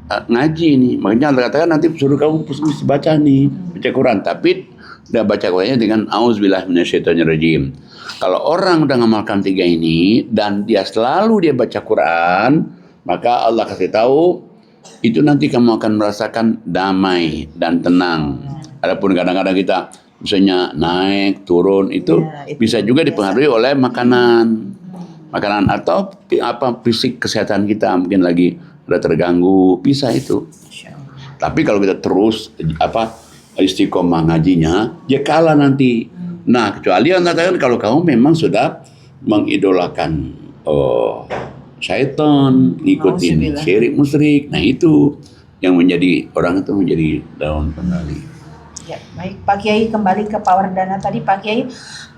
Speaker 2: ngaji nih. Makanya Allah katakan nanti suruh kamu mesti baca nih, baca Quran. Tapi udah baca Qurannya dengan auzubillahi minasyaitonirrajim. Kalau orang udah ngamalkan 3 ini dan dia selalu dia baca Quran, maka Allah kasih tahu itu nanti kamu akan merasakan damai dan tenang. Adapun kadang-kadang kita misalnya naik turun itu bisa juga dipengaruhi oleh makanan atau fisik kesehatan kita mungkin lagi udah terganggu, bisa itu. Tapi kalau kita terus istiqomah ngajinya, ya kalah nanti. Nah, kecuali yang katakan kalau kamu memang sudah mengidolakan syaitan, ngikutin syirik musyrik, nah itu yang menjadi orang itu menjadi down kembali.
Speaker 3: Ya, baik Pak Kiai, kembali ke Power Dana tadi Pak Kiai,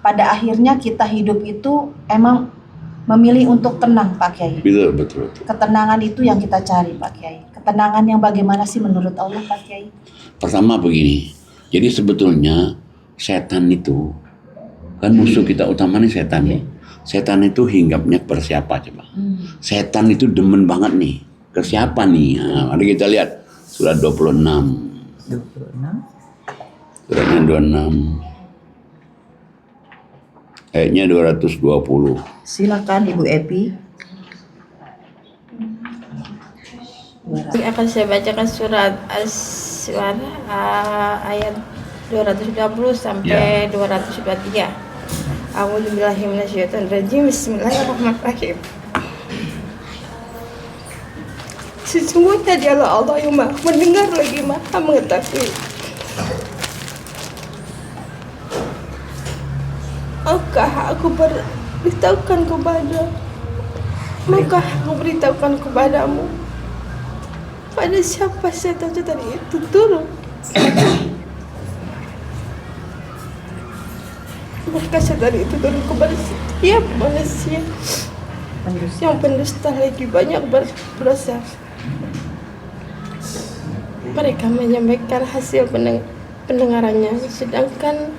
Speaker 3: pada akhirnya kita hidup itu emang memilih untuk tenang Pak Kiai.
Speaker 2: Betul.
Speaker 3: Ketenangan itu yang kita cari Pak Kiai. Ketenangan yang bagaimana sih menurut Allah Pak Kiai?
Speaker 2: Pertama begini, jadi sebetulnya setan itu kan musuh kita utama nih setan nih. Setan itu hinggapnya kepada siapa coba? Setan itu demen banget nih ke siapa nih? Nah, mari kita lihat surat 26. Suratnya 26. Ayatnya 220.
Speaker 7: Silakan Ibu Epi.
Speaker 8: Akan saya bacakan surat As-Suara ayat 220 sampai 223. A'udzubillahi minasyaitonirrajim. Bismillahirrahmanirrahim. Sesungguhnya dialah Allah yang Maha mendengar lagi Maha mengetahui. Maka aku beritahukan kepadamu pada siapa setan tadi itu turun. Maka setan itu turun kepada setiap manusia yang pendusta lagi banyak berdosa. Mereka menyampaikan hasil pendengarannya, sedangkan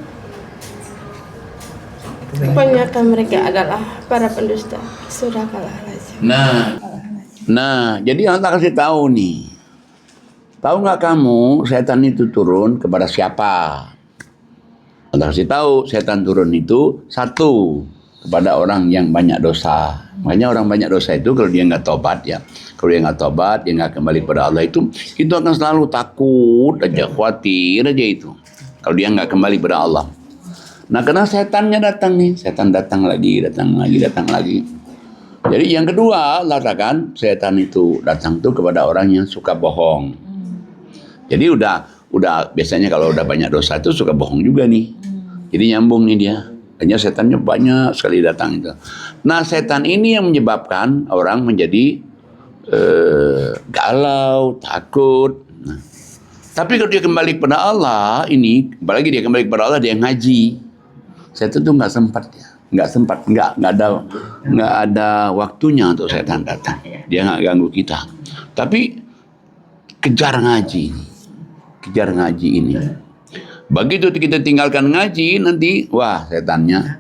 Speaker 8: kebanyakan mereka adalah para pendusta. Surahkalazim.
Speaker 2: Nah, jadi Allah kasih tahu nih. Tahu nggak kamu setan itu turun kepada siapa? Allah kasih tahu setan turun itu satu kepada orang yang banyak dosa. Makanya orang banyak dosa itu kalau dia nggak tobat ya, kalau dia nggak tobat, dia nggak kembali kepada Allah itu akan selalu takut aja, khawatir aja itu. Kalau dia nggak kembali kepada Allah. Nah, karena setannya datang nih, setan datang lagi. Jadi yang kedua, Allah katakan setan itu datang tuh kepada orang yang suka bohong. Jadi udah biasanya kalau udah banyak dosa itu suka bohong juga nih. Jadi nyambung nih dia. Hanya setannya banyak sekali datang itu. Nah, setan ini yang menyebabkan orang menjadi galau, takut. Nah, tapi kalau dia kembali kepada Allah, apalagi dia kembali kepada Allah, dia ngaji. Setan itu nggak sempat, nggak ada waktunya untuk setan datang. Dia nggak ganggu kita. Tapi kejar ngaji ini. Begitu kita tinggalkan ngaji, nanti wah setannya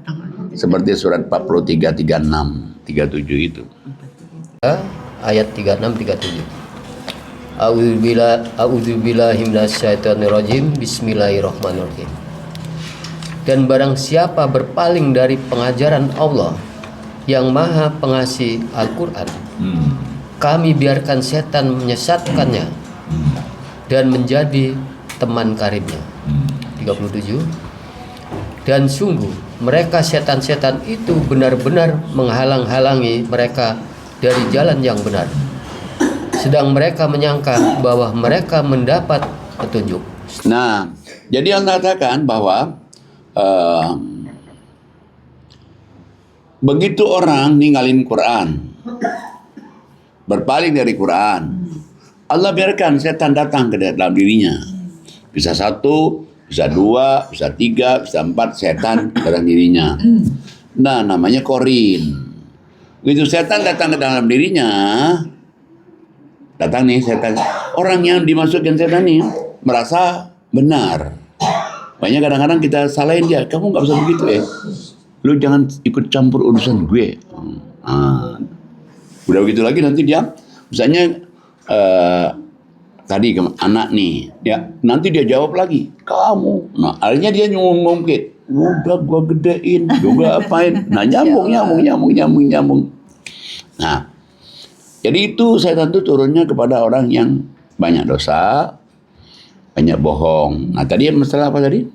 Speaker 2: seperti surat 43, 36, 37 itu.
Speaker 4: Ayat 36, 37. A'udzubillahi minasyaitonirrajim. Bismillahirrahmanirrahim. Dan barang siapa berpaling dari pengajaran Allah yang Maha Pengasih Al-Quran, kami biarkan setan menyesatkannya dan menjadi teman karibnya. 37. Dan sungguh mereka setan-setan itu benar-benar menghalang-halangi mereka dari jalan yang benar, sedang mereka menyangka bahwa mereka mendapat petunjuk.
Speaker 2: Nah, jadi Allah katakan bahwa begitu orang ninggalin Quran, berpaling dari Quran, Allah biarkan setan datang ke dalam dirinya. Bisa 1, bisa 2, bisa 3, bisa 4 setan dalam dirinya. Nah, namanya korin. Begitu setan datang ke dalam dirinya, datang nih setan. Orang yang dimasukin setan ini merasa benar. Makanya kadang-kadang kita salahin dia, kamu nggak usah begitu ya. Lu jangan ikut campur urusan gue. Udah begitu lagi nanti dia, misalnya tadi anak nih, ya nanti dia jawab lagi, kamu. Nah, akhirnya dia ngomongin. Udah gua gedein, juga apain. Nah, nyambung. Nah, jadi itu setan itu turunnya kepada orang yang banyak dosa, banyak bohong. Nah, tadi masalah apa tadi?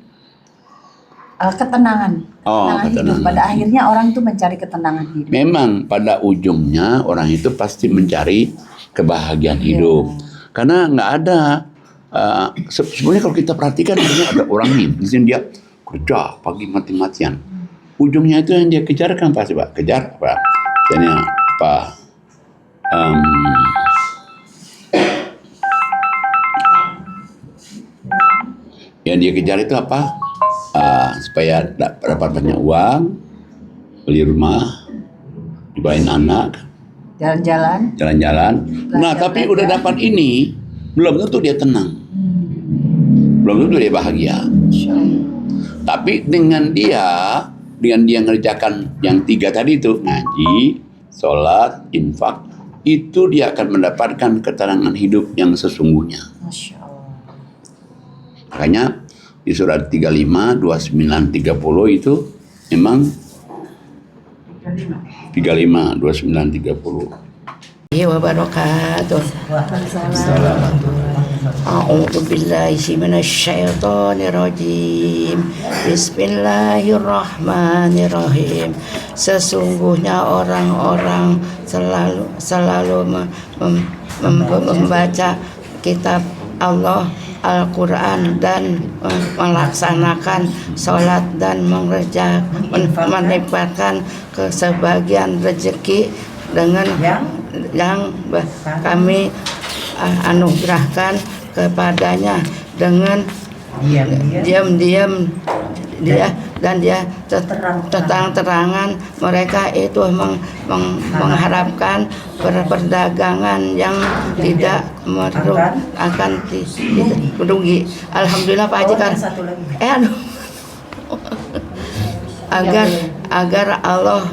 Speaker 3: Ketenangan. Ketenangan hidup. Pada akhirnya orang itu mencari ketenangan hidup.
Speaker 2: Memang pada ujungnya orang itu pasti mencari kebahagiaan hidup. Karena nggak ada, sebenarnya kalau kita perhatikan ada orang nih, di sini dia kerja pagi mati-matian. Ujungnya itu yang dia kejarkan pasti Pak. Kejar apa? Misalnya apa? Yang dia kejar itu apa? Supaya dapat banyak uang, beli rumah, dibawain anak, jalan-jalan. Nah, tapi udah dapat ini, belum tentu dia tenang. Belum tentu dia bahagia. Tapi dengan dia ngerjakan yang 3 tadi itu, ngaji, sholat, infak, itu dia akan mendapatkan ketenangan hidup yang sesungguhnya.
Speaker 3: Masya Allah.
Speaker 2: Makanya di surat 35, 29, 30 itu memang 35, 29, 30.
Speaker 6: Wabarakatuh. A'udzu billahi minasyaitonir rajim. Bismillahirrahmanirrahim. Sesungguhnya orang-orang selalu membaca kitab Allah Al-Quran dan melaksanakan sholat dan menempatkan ke sebagian rezeki dengan yang kami anugerahkan kepadanya dengan diam-diam dia dan dia terang-terangan mereka itu mengharapkan perdagangan yang tidak akan merugi. Alhamdulillah Pak Haji kan agar Allah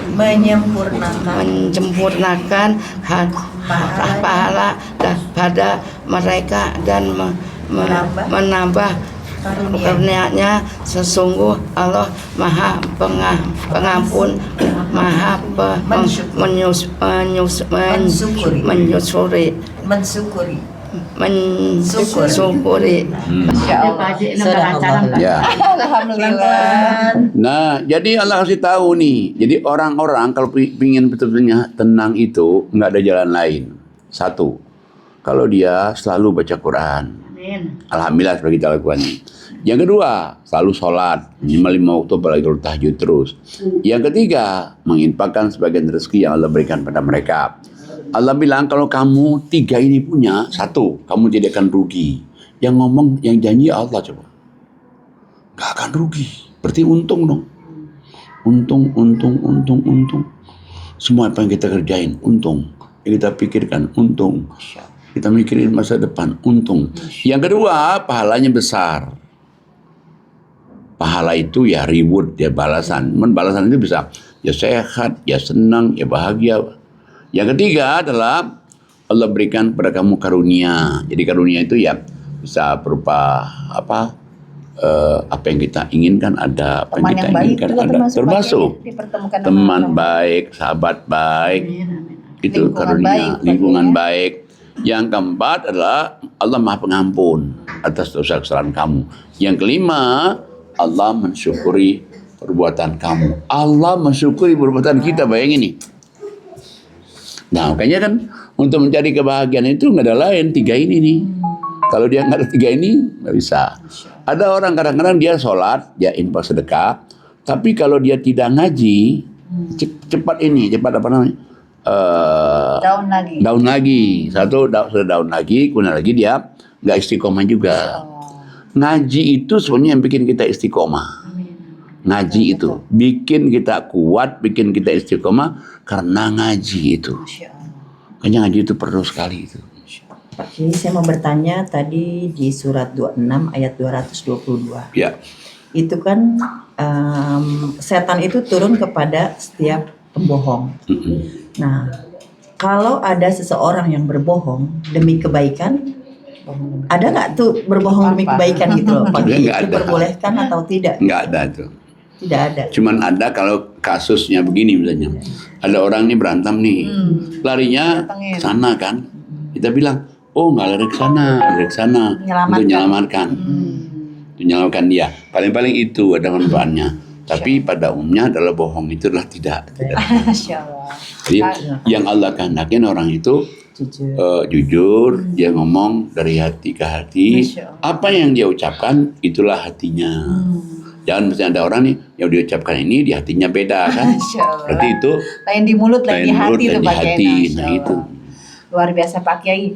Speaker 6: menyempurnakan pahala pada mereka dan menambah karunia-Nya. Sesungguh Allah Maha Pengampun, Maha menyusuri.
Speaker 2: Ya. Nah, jadi Allah kasih tahu nih. Jadi orang-orang kalau pingin betul-betulnya tenang itu nggak ada jalan lain. 1, kalau dia selalu baca Quran. Alhamdulillah seperti kita lakukan. Yang kedua, selalu sholat minimal 5 waktu, apalagi kalau tahajud terus. Yang ketiga, menginfakkan sebagian rezeki yang Allah berikan pada mereka. Allah bilang kalau kamu 3 ini punya, 1, kamu tidak akan rugi. Yang ngomong, yang janji Allah coba. Gak akan rugi. Berarti untung dong. Untung. Semua apa yang kita kerjain, untung. Yang kita pikirkan, untung. Kita mikirin masa depan, untung. Yang kedua, pahalanya besar. Pahala itu ya reward, ya balasan. Balasan itu bisa ya sehat, ya senang, ya bahagia. Yang ketiga adalah Allah berikan kepada kamu karunia. Jadi karunia itu ya bisa berupa apa yang kita inginkan ada, apa yang kita inginkan ada. Termasuk teman baik, sahabat baik, itu karunia, lingkungan baik. Yang keempat adalah Allah Maha Pengampun atas dosa kesalahan kamu. Yang kelima, Allah mensyukuri perbuatan kamu. Allah mensyukuri perbuatan kita, bayangin nih. Nah, makanya kan untuk mencari kebahagiaan itu nggak ada lain, 3 ini nih. Kalau dia nggak ada 3 ini, nggak bisa. Ada orang kadang-kadang dia sholat, dia infak sedekah, tapi kalau dia tidak ngaji, cepat apa namanya?
Speaker 3: Daun lagi.
Speaker 2: 1 sudah daun lagi, kemudian lagi dia nggak istiqomah juga. Ngaji itu sebenarnya yang bikin kita istiqomah. Ngaji itu bikin kita kuat, bikin kita istiqomah karena ngaji itu. Makanya ngaji itu perlu sekali itu.
Speaker 7: Pak Kiai, saya mau bertanya tadi di surat 26 ayat 222.
Speaker 2: Ya.
Speaker 7: Itu kan setan itu turun kepada setiap pembohong. Nah, kalau ada seseorang yang berbohong demi kebaikan, ada nggak tuh berbohong demi kebaikan gitu loh? Pak Kiai,
Speaker 2: Nggak ada.
Speaker 7: diperbolehkan atau tidak?
Speaker 2: Nggak ada tuh.
Speaker 7: Tidak ada.
Speaker 2: Cuman ada kalau kasusnya begini misalnya. Ada orang nih berantem nih. Larinya ke sana kan. Kita bilang, oh nggak lari ke sana, lari ke sana untuk menyelamatkan. Untuk menyelamatkan dia. Paling-paling itu ada manfaatnya. Tapi pada umumnya adalah bohong itu adalah tidak.
Speaker 3: Masya Allah.
Speaker 2: Jadi yang Allah kehendakin orang itu jujur, dia ngomong dari hati ke hati. Apa yang dia ucapkan itulah hatinya. Jangan misalnya ada orang nih yang diucapkan ini di hatinya beda kan. Berarti itu
Speaker 3: lain di mulut, lain di hati tuh Pak Kiai.
Speaker 2: Nah itu.
Speaker 3: Luar biasa Pak Kiai.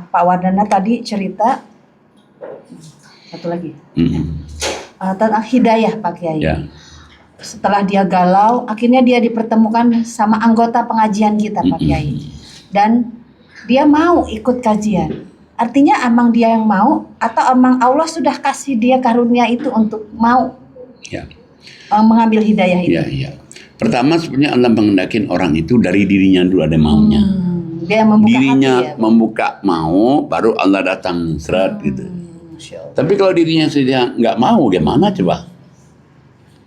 Speaker 3: Pak Wardana tadi cerita satu lagi tentang hidayah Pak Kiai.
Speaker 2: Ya.
Speaker 3: Setelah dia galau, akhirnya dia dipertemukan sama anggota pengajian kita Pak Kiai. Dan dia mau ikut kajian. Artinya emang dia yang mau atau emang Allah sudah kasih dia karunia itu untuk mau mengambil hidayah itu?
Speaker 2: Iya. Pertama sebenarnya Allah menghendakin orang itu dari dirinya dulu ada maunya.
Speaker 3: Dia membuka
Speaker 2: dirinya
Speaker 3: hati, ya?
Speaker 2: membuka mau, baru Allah datang seret gitu. Tapi kalau dirinya saja nggak mau, gimana coba?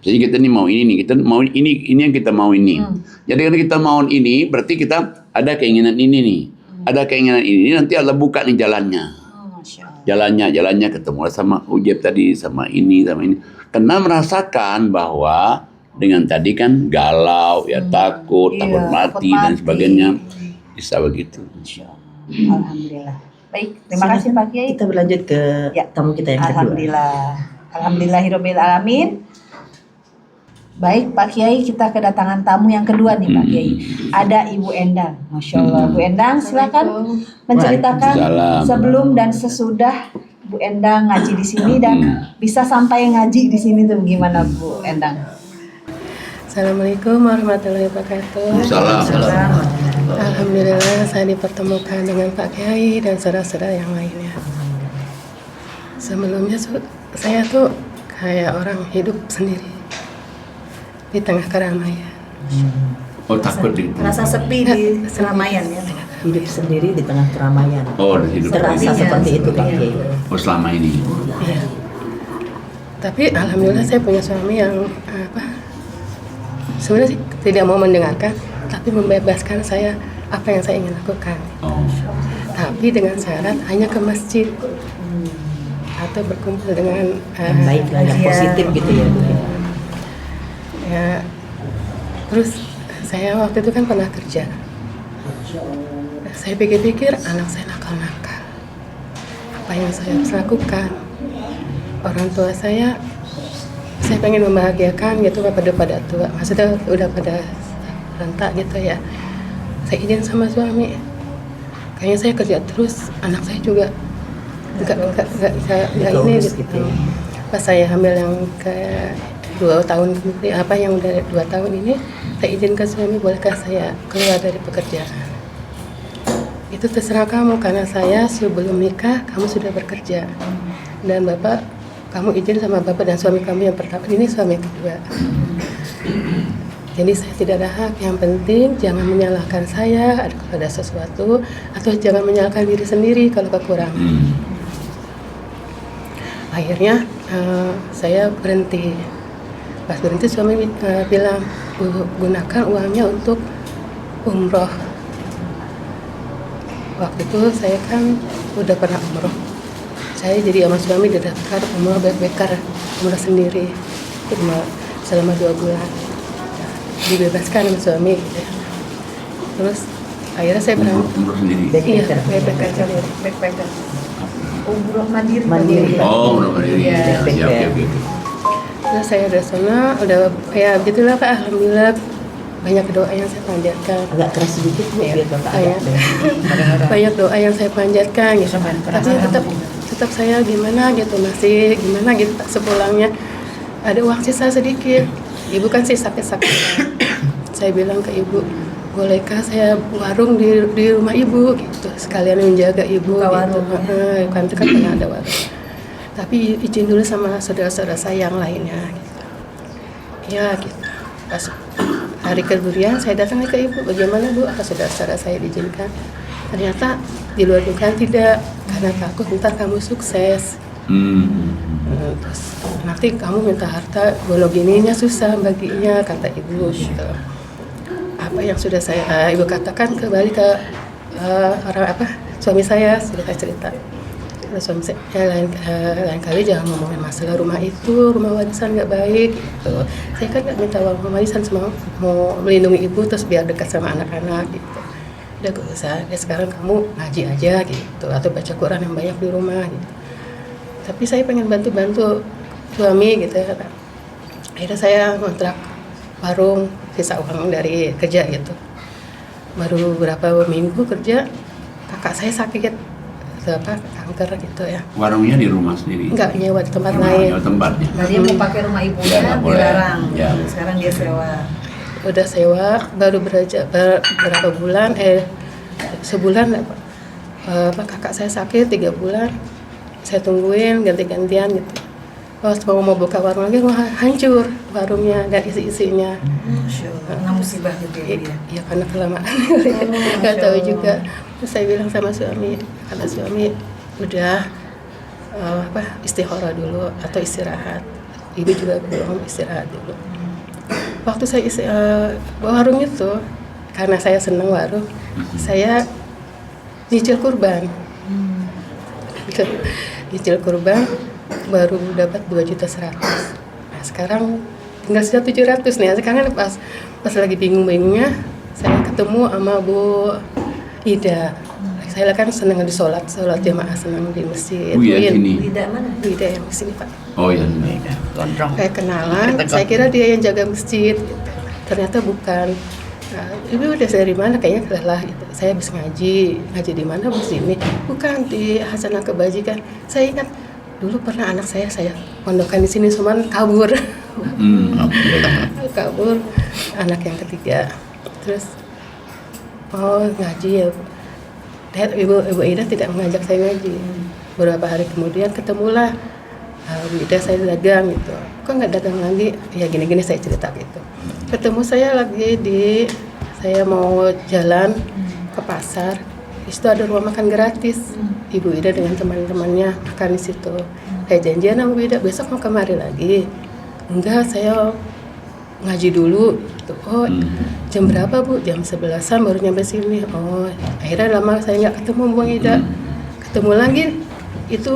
Speaker 2: Jadi kita nih mau ini nih, kita mau ini yang kita mau ini. Jadi kalau kita mau ini, berarti kita ada keinginan ini nih. Ada keinginan ini, nanti Allah buka nih jalannya. Jalannya ketemu sama Ujeb tadi, sama ini. Karena merasakan bahwa dengan tadi kan galau, ya takut mati dan sebagainya. Bisa begitu.
Speaker 3: Alhamdulillah. Baik, terima kasih Pak Kiai.
Speaker 7: Kita berlanjut ke tamu kita yang kedua.
Speaker 3: Alhamdulillahirabbil alamin. Baik Pak Kiai, kita kedatangan tamu yang kedua nih Pak Kiai. Ada Ibu Endang. Masya Allah. Bu Endang silakan menceritakan sebelum dan sesudah Bu Endang ngaji di sini dan bisa sampai ngaji di sini tuh gimana Bu Endang?
Speaker 9: Assalamualaikum warahmatullahi wabarakatuh.
Speaker 2: Salam.
Speaker 9: Alhamdulillah saya dipertemukan dengan Pak Kiai dan saudara-saudara yang lainnya. Sebelumnya saya tuh kayak orang hidup sendiri di tengah keramaian.
Speaker 2: Oh takut di
Speaker 3: Rasa sepi di keramaian ya.
Speaker 7: Hidup sendiri di tengah keramaian.
Speaker 2: Oh hidup
Speaker 7: Terasa seperti itu Pak Kiai.
Speaker 2: Oh selama ini.
Speaker 9: Iya. Tapi alhamdulillah saya punya suami yang sebenarnya sih tidak mau mendengarkan, tapi membebaskan saya apa yang saya ingin lakukan. Tapi dengan syarat hanya ke masjid atau berkumpul dengan
Speaker 7: yang baik lah, yang positif gitu ya.
Speaker 9: Ya, terus saya waktu itu kan pernah kerja. Saya pikir-pikir anak saya nakal-nakal. Apa yang saya harus lakukan? Orang tua saya pengen membahagiakan gitu pada tua. Maksudnya udah pada rentak gitu ya. Saya izin sama suami. Kayaknya saya kerja terus, anak saya juga nggak ini gitu. Pas saya hamil yang ke 2 tahun kemudian, yang udah 2 tahun ini, saya izin ke suami, bolehkah saya keluar dari pekerjaan? Itu terserah kamu, karena saya sebelum nikah kamu sudah bekerja, dan bapak kamu izin sama bapak dan suami kamu yang pertama, ini suami yang kedua. Jadi saya tidak ada hak. Yang penting jangan menyalahkan saya kalau ada sesuatu, atau jangan menyalahkan diri sendiri kalau kekurangan. Akhirnya saya berhenti. Pas berhenti suami bilang, gunakan uangnya untuk umroh. Waktu itu saya kan udah pernah umroh. Saya jadi sama suami didaftar umroh backpacker, umroh sendiri selama 2 bulan. Dibebaskan sama suami gitu. Terus akhirnya saya berangkat
Speaker 2: umroh sendiri.
Speaker 9: Iya, backpacker.
Speaker 3: Umroh mandiri.
Speaker 2: Oh, umroh mandiri.
Speaker 3: Iya.
Speaker 2: Oke.
Speaker 9: Terus saya udah sana, udah ya begitulah Kak, alhamdulillah banyak doa yang saya panjatkan.
Speaker 7: Agak keras sedikit Bu, biar Bapak agak
Speaker 9: Banyak doa yang saya panjatkan gitu. Tapi tetap tetap saya gimana gitu, masih gimana gitu. Sepulangnya ada uang sisa sedikit, ibu kan sih sakit-sakit. Saya bilang ke ibu, bolehkah saya warung di rumah ibu gitu, sekalian menjaga ibu gitu. Kan itu kan pernah ada warung, tapi izin dulu sama saudara-saudara saya yang lainnya gitu. Ya gitu. Pas hari kedua saya datang ke ibu, bagaimana bu, apa saudara-saudara saya diizinkan? Ternyata di luar dugaan tidak, karena takut ntar kamu sukses. Terus nanti kamu minta harta, golok gininya susah baginya, kata ibu gitu. Apa yang sudah saya ibu katakan kembali ke orang suami saya, sudah saya cerita. Terus suami saya lain kali jangan ngomongin masalah rumah itu, rumah warisan nggak baik gitu. Saya kan nggak minta uang warisan, cuma mau melindungi ibu terus biar dekat sama anak-anak gitu. Udah gak usah, sekarang kamu ngaji aja gitu, atau baca Quran yang banyak di rumah gitu. Tapi saya pengen bantu-bantu suami gitu. Akhirnya saya ngontrak warung, sisa uang dari kerja gitu. Baru beberapa minggu kerja, kakak saya sakit kanker gitu ya.
Speaker 2: Warungnya di rumah sendiri?
Speaker 9: Enggak, nyewa di tempat lain.
Speaker 2: Nyewa tempat ya?
Speaker 7: Tadi mau pakai rumah ibunya dilarang, sekarang dia sewa.
Speaker 9: Udah sewa, baru berapa bulan, sebulan kakak saya sakit 3 bulan. Saya tungguin ganti-gantian gitu. Pas mau buka warung lagi, wah hancur warungnya dan isi-isinya.
Speaker 7: Karena musibah gitu ya?
Speaker 9: Iya, karena kelamaan. Gak tahu juga. Terus saya bilang sama suami, kata suami udah istikharah dulu atau istirahat. Ibu juga belum istirahat dulu. Waktu saya warung itu, karena saya senang warung, saya nyicil kurban. Nyicil kurban baru dapat 2.100.000. Nah sekarang tinggal sisa 700 nih. Sekarang pas lagi bingung-bingungnya, saya ketemu sama Bu Ida. Saya kan senang di sholat jamaah, senang di masjid.
Speaker 2: Sini.
Speaker 7: Ida mana?
Speaker 9: Bu Ida yang di sini Pak.
Speaker 2: Oh iya.
Speaker 9: Kayak kenalan, saya kira dia yang jaga masjid. Ternyata bukan. Nah, ibu udah dari mana? Kayaknya lelah gitu. Saya habis ngaji di mana? Di sini. Bukan, di Hasanah Kebajikan. Saya ingat dulu pernah anak saya pondokkan di sini, cuman kabur. Kabur, anak yang ketiga. Terus ngaji ya. Ibu Ida tidak mengajak saya ngaji. Beberapa hari kemudian ketemulah Bu Ida, saya dagang gitu. Kok nggak dagang lagi? Ya gini-gini saya cerita gitu. Ketemu saya lagi saya mau jalan ke pasar. Di situ ada rumah makan gratis. Ibu Ida dengan teman-temannya makan di situ. Saya janjian sama Bu Ida, besok mau kemari lagi. Enggak, saya ngaji dulu. Gitu. Oh, jam berapa Bu? Jam 11-an baru nyampe sini. Oh, akhirnya lama saya nggak ketemu Bu Ida. Ketemu lagi, itu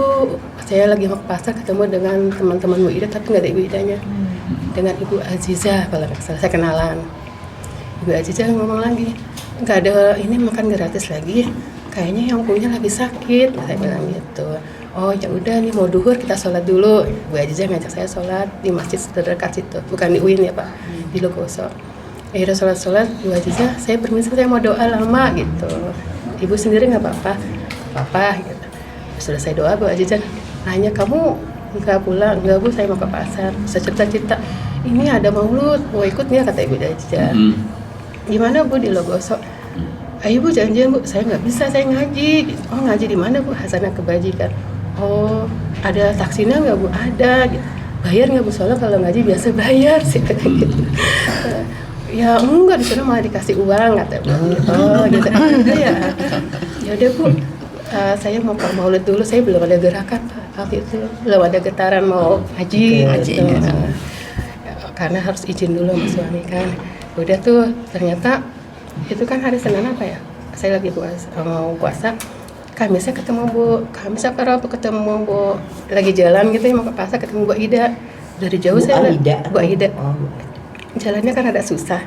Speaker 9: saya lagi mau ke pasar, ketemu dengan teman-teman Bu Ida, tapi nggak ada Ibu Idanya. Dengan Ibu Azizah, kalau nggak salah, saya kenalan. Ibu Azizah ngomong lagi, nggak ada ini makan gratis lagi. Kayaknya yang punya lagi sakit, saya bilang gitu. Oh ya udah nih mau duhur kita sholat dulu. Bu Azizah ngajak saya sholat di masjid terdekat situ, bukan di UIN ya Pak, di Logoso. Akhirnya sholat Bu Azizah, saya permisi saya mau doa lama gitu. Ibu sendiri nggak apa-apa gitu. Setelah saya doa, Bu Azizah nanya, kamu nggak pulang? Nggak Bu, saya mau ke pasar. Saya cerita, ini ada maulud, mau ikut nggak? Kata Ibu Azizah. Gimana Bu, di Logoso? Ayo Bu, janjian Bu, saya nggak bisa, saya ngaji. Oh ngaji di mana Bu? Hasanah Kebajikan. Oh ada taksinya nggak Bu? Ada. Gitu. Bayar nggak Bu? Soalnya kalau ngaji biasa bayar sih kata gitu. Ya enggak, di sana malah dikasih uang kata Bu. Oh gitu. Ya udah Bu. Saya mau ke maulid dulu, saya belum ada gerakan Pak. Waktu itu belum ada getaran mau ngaji gitu. Karena harus izin dulu sama suami kan. Udah tuh ternyata itu kan hari Senin apa ya? Saya lagi mau puasa. Kamisnya ketemu Bu, Kamisnya ketemu Bu, lagi jalan gitu mau ke pasar ketemu Bu Ida. Dari jauh Bu Ida. Jalannya kan ada susah.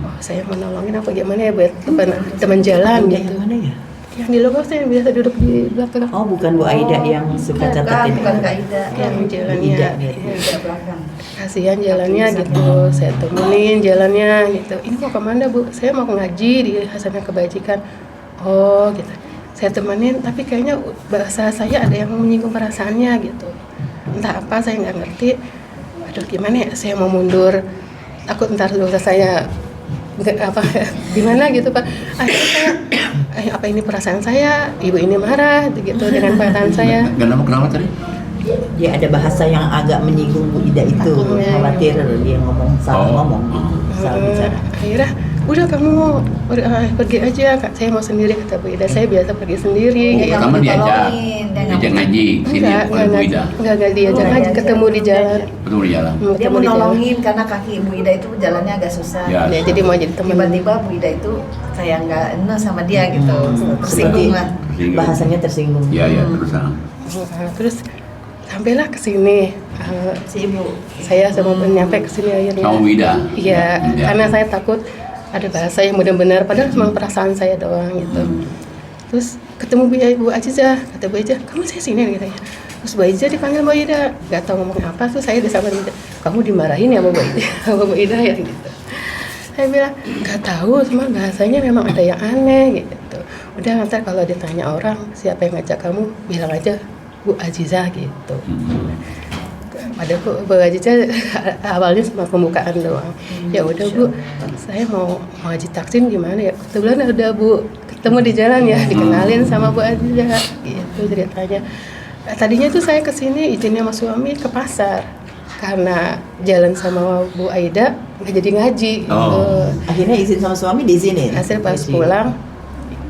Speaker 9: Oh, saya mau nolongin apa gimana ya buat teman jalan gitu.
Speaker 7: Yang mana ya?
Speaker 9: Yang di Logoso yang biasa duduk di belakang.
Speaker 7: Oh, bukan Bu Aida yang suka catatin.
Speaker 1: Bukan Kak Ida.
Speaker 9: Yang jalannya.
Speaker 1: Ida belakang.
Speaker 9: Kasihan jalannya gitu, saya temenin jalannya gitu. Ini mau kemana Bu? Saya mau ngaji di Hasanah Kebajikan. Oh gitu. saya temenin, tapi kayaknya bahasa saya ada yang menyinggung perasaannya gitu. Entah apa, saya nggak ngerti. Aduh gimana ya, saya mau mundur, takut ntar dosa saya gimana gitu Pak. Akhirnya saya, apa ini perasaan saya, ibu ini marah gitu dengan perasaan saya.
Speaker 2: Kenapa tadi?
Speaker 7: Dia ada bahasa yang agak menyinggung Bu Ida itu, khawatir dia ngomong salah salah bicara.
Speaker 9: Akhirnya udah kamu pergi aja Kak, saya mau sendiri kata Bu Ida, saya biasa pergi sendiri.
Speaker 2: Kamu diajak ngaji sini oleh Bu Ida.
Speaker 9: Enggak diajak ngaji, ketemu di jalan.
Speaker 3: Dia mau nolongin karena kaki Bu Ida itu jalannya agak susah.
Speaker 2: Ya,
Speaker 9: jadi mau jadi teman.
Speaker 3: Tiba-tiba Bu Ida itu kayak nggak enak sama dia gitu, tersinggung lah.
Speaker 7: Bahasanya tersinggung.
Speaker 2: Iya terus.
Speaker 9: Terus sampailah ke sini.
Speaker 3: Si ibu.
Speaker 9: Saya sama nyampe ke sini akhirnya.
Speaker 2: Sama Bu Ida.
Speaker 9: Iya, karena saya takut ada bahasa yang benar-benar padahal cuma perasaan saya doang gitu. Terus ketemu Bu Ajizah, kata Bu Ajizah, kamu saya sini gitu ya. Terus Bu Ajizah dipanggil Bu Ida, nggak tahu ngomong apa, terus saya disamain Bu Ida, kamu dimarahin ya sama Bu Ida, sama Bu Ida ya gitu. Saya bilang nggak tahu, cuma bahasanya memang ada yang aneh gitu. Udah nanti kalau ditanya orang siapa yang ngajak kamu, bilang aja Bu Ajizah gitu. Ada Bu Ajizah awalnya cuma pembukaan doang. Ya udah Bu, saya mau haji taksim gimana ya? Kebetulan ada Bu ketemu di jalan ya, dikenalin sama Bu Ajizah gitu ceritanya. Tadinya tuh saya kesini izinnya sama suami ke pasar karena jalan sama Bu Aida nggak jadi ngaji.
Speaker 7: Akhirnya izin sama suami diizinin.
Speaker 9: Hasil pas pulang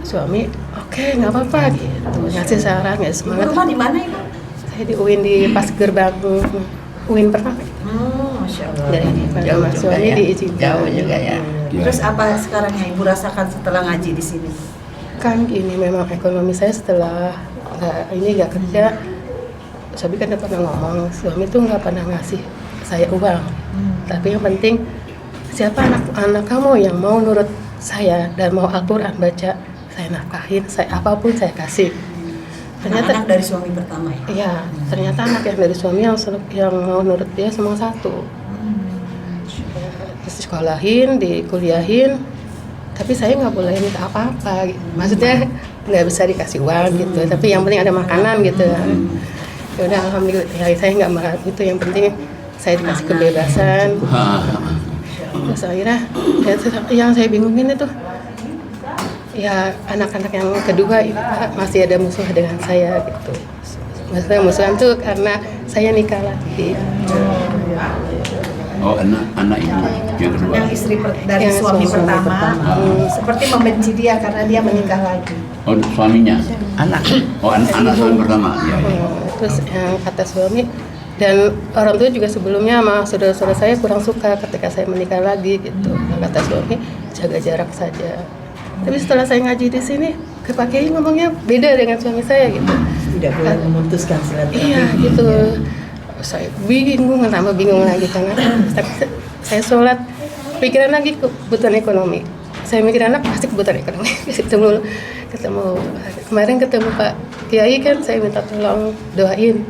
Speaker 9: suami oke, nggak apa-apa gitu, ngasih saran, ngasih semangat.
Speaker 3: Rumah di mana Ibu?
Speaker 9: Saya di UIN di pas gerbang UIN pertama.
Speaker 3: Masya Allah.
Speaker 9: Dari
Speaker 6: Jauh
Speaker 9: mas
Speaker 6: juga
Speaker 9: suami
Speaker 6: ya.
Speaker 9: diizinkan.
Speaker 6: Jauh juga ya.
Speaker 3: Terus apa sekarang yang Ibu rasakan setelah ngaji di sini?
Speaker 9: Kan ini memang ekonomi saya setelah nggak kerja, suami kan udah pernah ngomong, suami tuh nggak pernah ngasih saya uang. Tapi yang penting siapa anak kamu yang mau nurut saya dan mau Al-Quran baca, saya nafkahin, saya apapun saya kasih. Ternyata
Speaker 3: anak dari suami pertama ya?
Speaker 9: Iya, ternyata anak yang dari suami yang mau nurut dia semua satu. Terus disekolahin, dikuliahin, tapi saya nggak boleh minta apa-apa. Gitu. Maksudnya nggak bisa dikasih uang gitu, tapi yang penting ada makanan gitu. Ya udah alhamdulillah, ya saya nggak marah itu, yang penting saya dikasih kebebasan. Terus akhirnya yang saya bingungin itu ya anak-anak yang kedua masih ada musuh dengan saya gitu. Maksudnya musuhan tuh karena saya nikah lagi.
Speaker 2: Oh, anak ibu yang kedua.
Speaker 3: Yang istri dari
Speaker 9: Yang
Speaker 3: suami
Speaker 9: suami
Speaker 3: pertama, seperti membenci dia karena dia menikah lagi.
Speaker 2: Oh, suaminya.
Speaker 6: Anak.
Speaker 2: Oh, anak suami pertama. Ya.
Speaker 9: Terus yang kata suami dan orang tua juga sebelumnya sama saudara-saudara saya kurang suka ketika saya menikah lagi gitu. Kata suami jaga jarak saja. Tapi setelah saya ngaji di sini, ke Pak Kiai ngomongnya beda dengan suami saya gitu.
Speaker 7: Tidak boleh memutuskan silaturahmi.
Speaker 9: Iya gitu. Saya bingung, tambah bingung lagi karena saya sholat, pikiran lagi kebutuhan ekonomi. Saya mikir anak pasti kebutuhan ekonomi. ketemu kemarin ketemu Pak Kiai kan, saya minta tolong doain.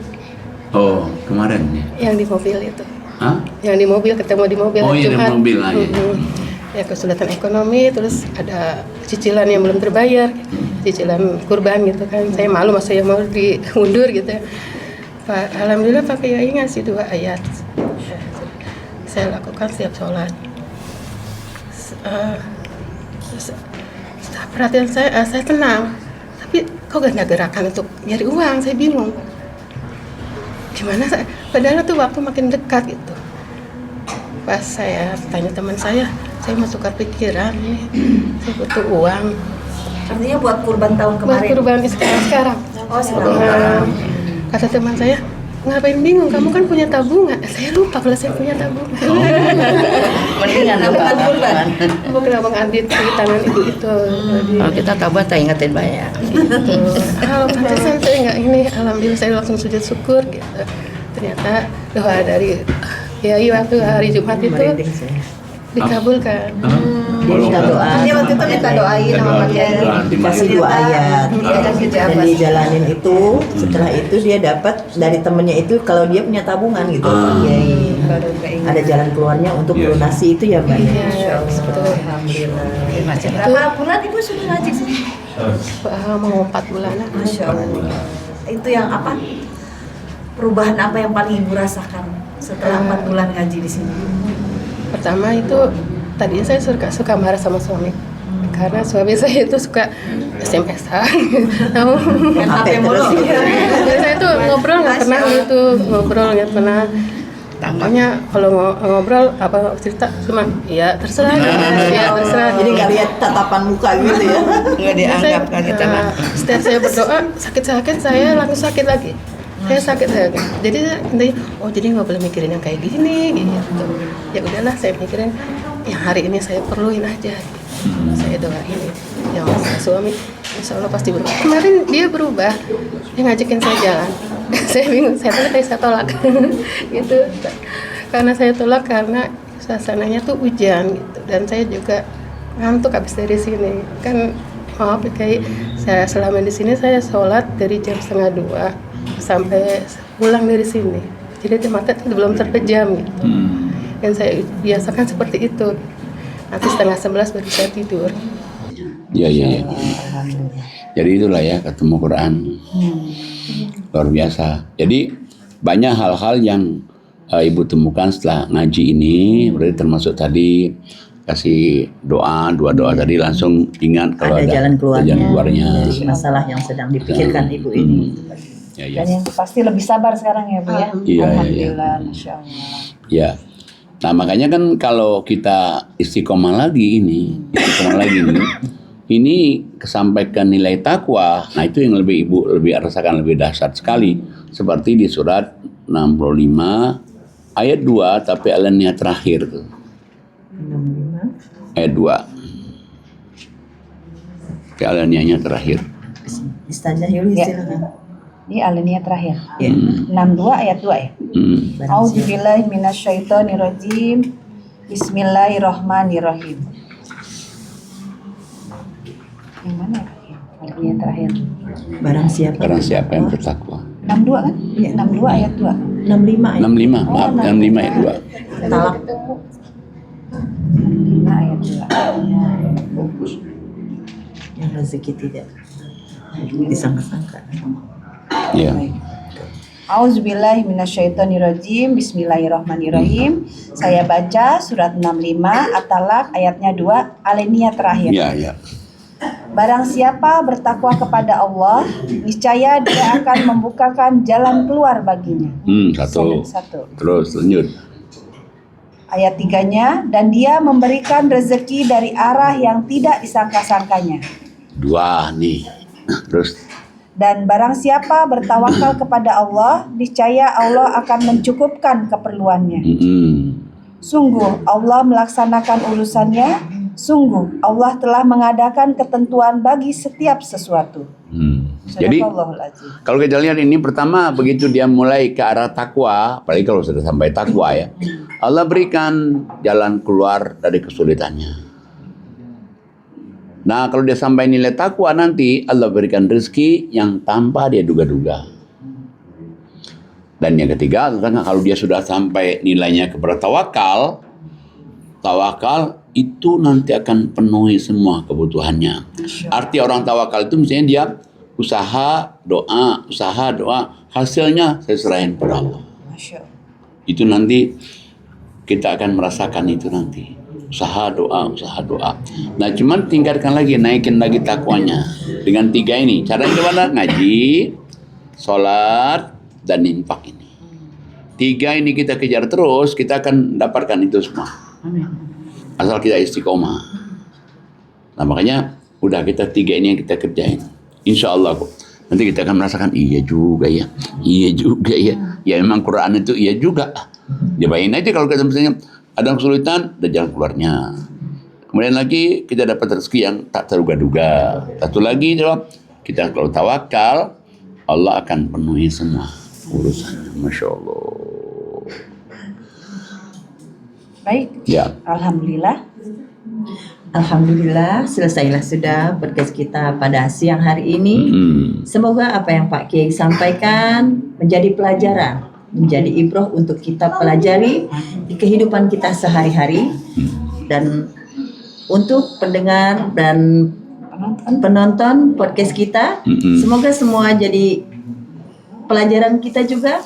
Speaker 2: Oh, kemarin ya.
Speaker 9: Yang di mobil itu.
Speaker 2: Hah?
Speaker 9: Yang di mobil, ketemu di mobil.
Speaker 2: Oh iya, di mobil aja.
Speaker 9: Ya kesulitan ekonomi, terus ada cicilan yang belum terbayar, cicilan kurban gitu kan. Saya malu masa yang mau diundur gitu. Pak, alhamdulillah Pak Kiai ngasih 2 ayat. Saya lakukan setiap sholat. Perhatian saya tenang, tapi kok gak ada gerakan untuk nyari uang, saya bingung. Gimana saya? Padahal tuh waktu makin dekat gitu. Pas saya tanya teman saya mau tukar pikiran nih, saya butuh uang.
Speaker 3: Artinya buat kurban tahun
Speaker 9: Buat
Speaker 3: kemarin?
Speaker 9: kurban sekarang.
Speaker 3: Oh sekarang.
Speaker 9: Kata teman saya, ngapain bingung, kamu kan punya tabungan. Saya lupa kalau saya punya tabungan.
Speaker 6: Mendingan lupa tabungan.
Speaker 9: Bukan abang Adit di tangan ibu itu.
Speaker 6: Kalau kita tabungan, kita ingetin banyak.
Speaker 9: Gitu. Kalau pantesan saya nggak ini, alhamdulillah saya langsung sujud syukur gitu. Ternyata doa dari Kiai waktu hari Jumat itu dikabulkan.
Speaker 7: Dia minta doa.
Speaker 3: Dia waktu itu minta doain sama Pak Kiai.
Speaker 7: Dikasih 2 ayat. Dan dijalanin itu, setelah itu dia dapat dari temennya itu kalau dia punya tabungan gitu. Pak Kiai. Ada jalan keluarnya untuk melunasi itu ya Mbak.
Speaker 9: Iya,
Speaker 7: Alhamdulillah.
Speaker 6: masih
Speaker 3: Berapa bulan Ibu sudah ngaji sini?
Speaker 9: Mau 4 bulan.
Speaker 3: Masya Allah. Itu yang apa? Perubahan apa yang paling Ibu rasakan setelah 4 bulan ngaji di sini?
Speaker 9: Pertama itu tadinya saya suka marah sama suami. Karena suami saya itu suka SMS-an.
Speaker 3: Kan HP mulu.
Speaker 9: Jadi saya tuh ngobrol nggak pernah. Makanya kalau ngobrol apa cerita cuma ya terserah.
Speaker 7: Jadi nggak lihat tatapan muka gitu ya.
Speaker 6: nggak dianggap kan kita mah.
Speaker 9: Setiap saya berdoa sakit saya langsung sakit lagi. Saya sakit. Jadi jadi nggak boleh mikirin yang kayak gini gitu. Ya udahlah saya mikirin yang hari ini saya perluin aja. Saya doain yang suami insya Allah pasti berubah. Kemarin dia berubah, dia ngajakin saya jalan. Saya bingung, saya tolak gitu. Karena saya tolak karena suasananya tuh hujan gitu, dan saya juga ngantuk habis dari sini. Kan maaf kayak saya selama di sini saya sholat dari jam 1:30 sampai pulang dari sini. Jadi mata itu belum terpejam gitu. Dan saya biasakan seperti itu. Nanti 10:30 baru saya tidur.
Speaker 2: Iya. Jadi itulah ya ketemu Quran. Luar biasa. Jadi banyak hal-hal yang Ibu temukan setelah ngaji ini. Berarti termasuk tadi kasih dua doa tadi langsung ingat kalau ada
Speaker 7: jalan keluarnya.
Speaker 2: Dari
Speaker 7: masalah yang sedang dipikirkan Ibu ini.
Speaker 3: Dan yang pasti lebih sabar sekarang ya Bu ya.
Speaker 2: Iya.
Speaker 3: Alhamdulillah, Masya Allah.
Speaker 2: Ya. Nah makanya kan kalau kita istiqomah lagi ini kesampaikan nilai takwa. Nah itu yang Ibu lebih rasakan lebih dahsyat sekali. Seperti di surat 65 ayat 2 tapi alannya terakhir tuh. 65 ayat 2. Ke alanianya terakhir.
Speaker 7: Ustazah Yuli silakan.
Speaker 3: Ini alinea terakhir. 62
Speaker 7: Ya.
Speaker 3: ayat 2 ya. A'udzubillahi minasyaitonirrajim. Bismillahirrahmanirrahim. Yang mana ya? Alinea terakhir.
Speaker 7: Barang siapa
Speaker 2: yang bertakwa.
Speaker 3: 62 kan?
Speaker 7: Iya.
Speaker 3: 62 ayat 2.
Speaker 7: 65 ayat
Speaker 2: 65, maaf, 65 ayat 2.
Speaker 7: Talak.
Speaker 3: 65 ayat 2.
Speaker 7: Yang rezeki tidak disangka-sangka.
Speaker 2: Ya.
Speaker 3: Auzubillahi minasyaitonirrajim. Bismillahirrahmanirrahim. Saya baca surat 65 At-Talaq ayatnya 2 alinea terakhir.
Speaker 2: Ya.
Speaker 3: Barang siapa bertakwa kepada Allah, niscaya Dia akan membukakan jalan keluar baginya.
Speaker 2: Satu. Terus lanjut.
Speaker 3: Ayat 3-nya, dan Dia memberikan rezeki dari arah yang tidak disangka-sangkanya.
Speaker 2: 2 nih. Terus.
Speaker 3: Dan barang siapa bertawakal kepada Allah, niscaya Allah akan mencukupkan keperluannya. Sungguh Allah melaksanakan urusannya. Sungguh Allah telah mengadakan ketentuan bagi setiap sesuatu.
Speaker 2: Jadi kalau kita lihat ini pertama begitu dia mulai ke arah takwa, apalagi kalau sudah sampai takwa ya, Allah berikan jalan keluar dari kesulitannya. Nah kalau dia sampai nilai takwa nanti Allah berikan rezeki yang tanpa dia duga-duga. Dan yang ketiga kalau dia sudah sampai nilainya kepada tawakal itu nanti akan penuhi semua kebutuhannya. Arti orang tawakal itu misalnya dia usaha doa, hasilnya saya serahin pada Allah. Itu nanti kita akan merasakan itu nanti. Usaha doa. Nah cuman tingkatkan lagi, naikin lagi takwanya dengan 3 ini. Caranya gimana? Ngaji, sholat, dan infak ini. 3 ini kita kejar terus, kita akan dapatkan itu semua. Asal kita istiqomah. Nah makanya udah kita 3 ini yang kita kerjain. Insya Allah kok. Nanti kita akan merasakan iya juga ya. Ya memang Quran itu iya juga. Ya bayangin aja kalau kita misalnya ada kesulitan, ada jalan keluarnya. Kemudian lagi kita dapat rezeki yang tak terduga-duga. Satu lagi kita kalau tawakal, Allah akan penuhi semua urusannya. Masya Allah.
Speaker 3: Baik.
Speaker 2: Ya.
Speaker 7: Alhamdulillah selesailah sudah podcast kita pada siang hari ini. Semoga apa yang Pak Kiai sampaikan menjadi pelajaran, menjadi ibrah untuk kita pelajari di kehidupan kita sehari-hari, dan
Speaker 1: untuk pendengar dan penonton podcast kita. Semoga semua jadi pelajaran kita juga.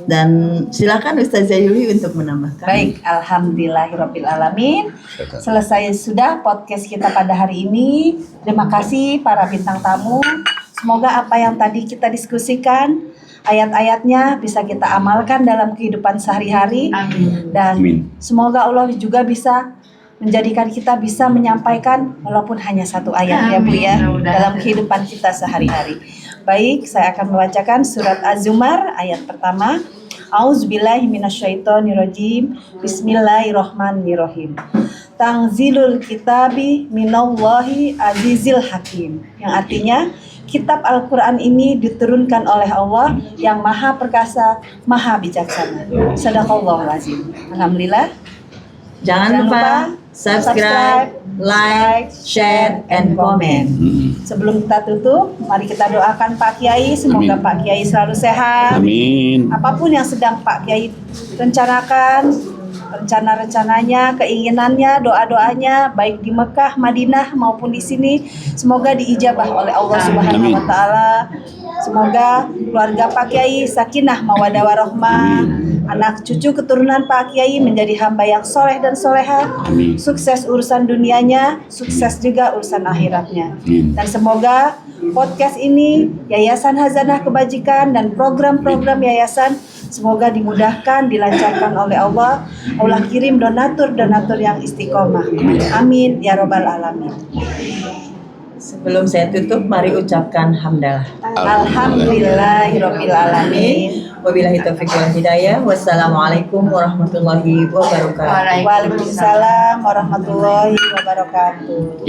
Speaker 1: Dan silakan Ustazah Yuli untuk menambahkan.
Speaker 3: Baik, alhamdulillahirobbilalamin. Selesai sudah podcast kita pada hari ini. Terima kasih para bintang tamu. Semoga apa yang tadi kita diskusikan, ayat-ayatnya bisa kita amalkan dalam kehidupan sehari-hari. Dan semoga Allah juga bisa menjadikan kita bisa menyampaikan walaupun hanya satu ayat ya Bu ya dalam kehidupan kita sehari-hari. Baik, saya akan membacakan surat Az-Zumar ayat pertama. A'udzubillahi minasyaitonirrajim. Bismillahirrahmanirrahim. Tanzilul kitabi minallahi azizil hakim. Yang artinya kitab Al-Quran ini diturunkan oleh Allah yang maha perkasa, maha bijaksana. Sadaqallahul azim. Alhamdulillah.
Speaker 1: Jangan lupa subscribe, like, share, and comment.
Speaker 3: Sebelum kita tutup, mari kita doakan Pak Kiai. Semoga Pak Kiai selalu sehat.
Speaker 2: Amin.
Speaker 3: Apapun yang sedang Pak Kiai rencanakan, rencana-rencananya, keinginannya, doa-doanya, baik di Mekah, Madinah maupun di sini, semoga diijabah oleh Allah Subhanahu wa Ta'ala. Semoga keluarga Pak Kiai sakinah mawadah warahmah. Anak cucu keturunan Pak Kiai menjadi hamba yang soleh dan soleha. Sukses urusan dunianya, sukses juga urusan akhiratnya. Dan semoga podcast ini, Yayasan Hazanah Kebajikan dan program-program yayasan semoga dimudahkan, dilancarkan oleh Allah. Allah kirim donatur-donatur yang istiqomah. Amin ya robbal alamin.
Speaker 1: Sebelum saya tutup, mari ucapkan hamdalah.
Speaker 3: Alhamdulillahirabbil alamin.
Speaker 1: Wabillahi taufiq wal hidayah. Wassalamualaikum warahmatullahi wabarakatuh.
Speaker 3: Waalaikumsalam warahmatullahi wabarakatuh.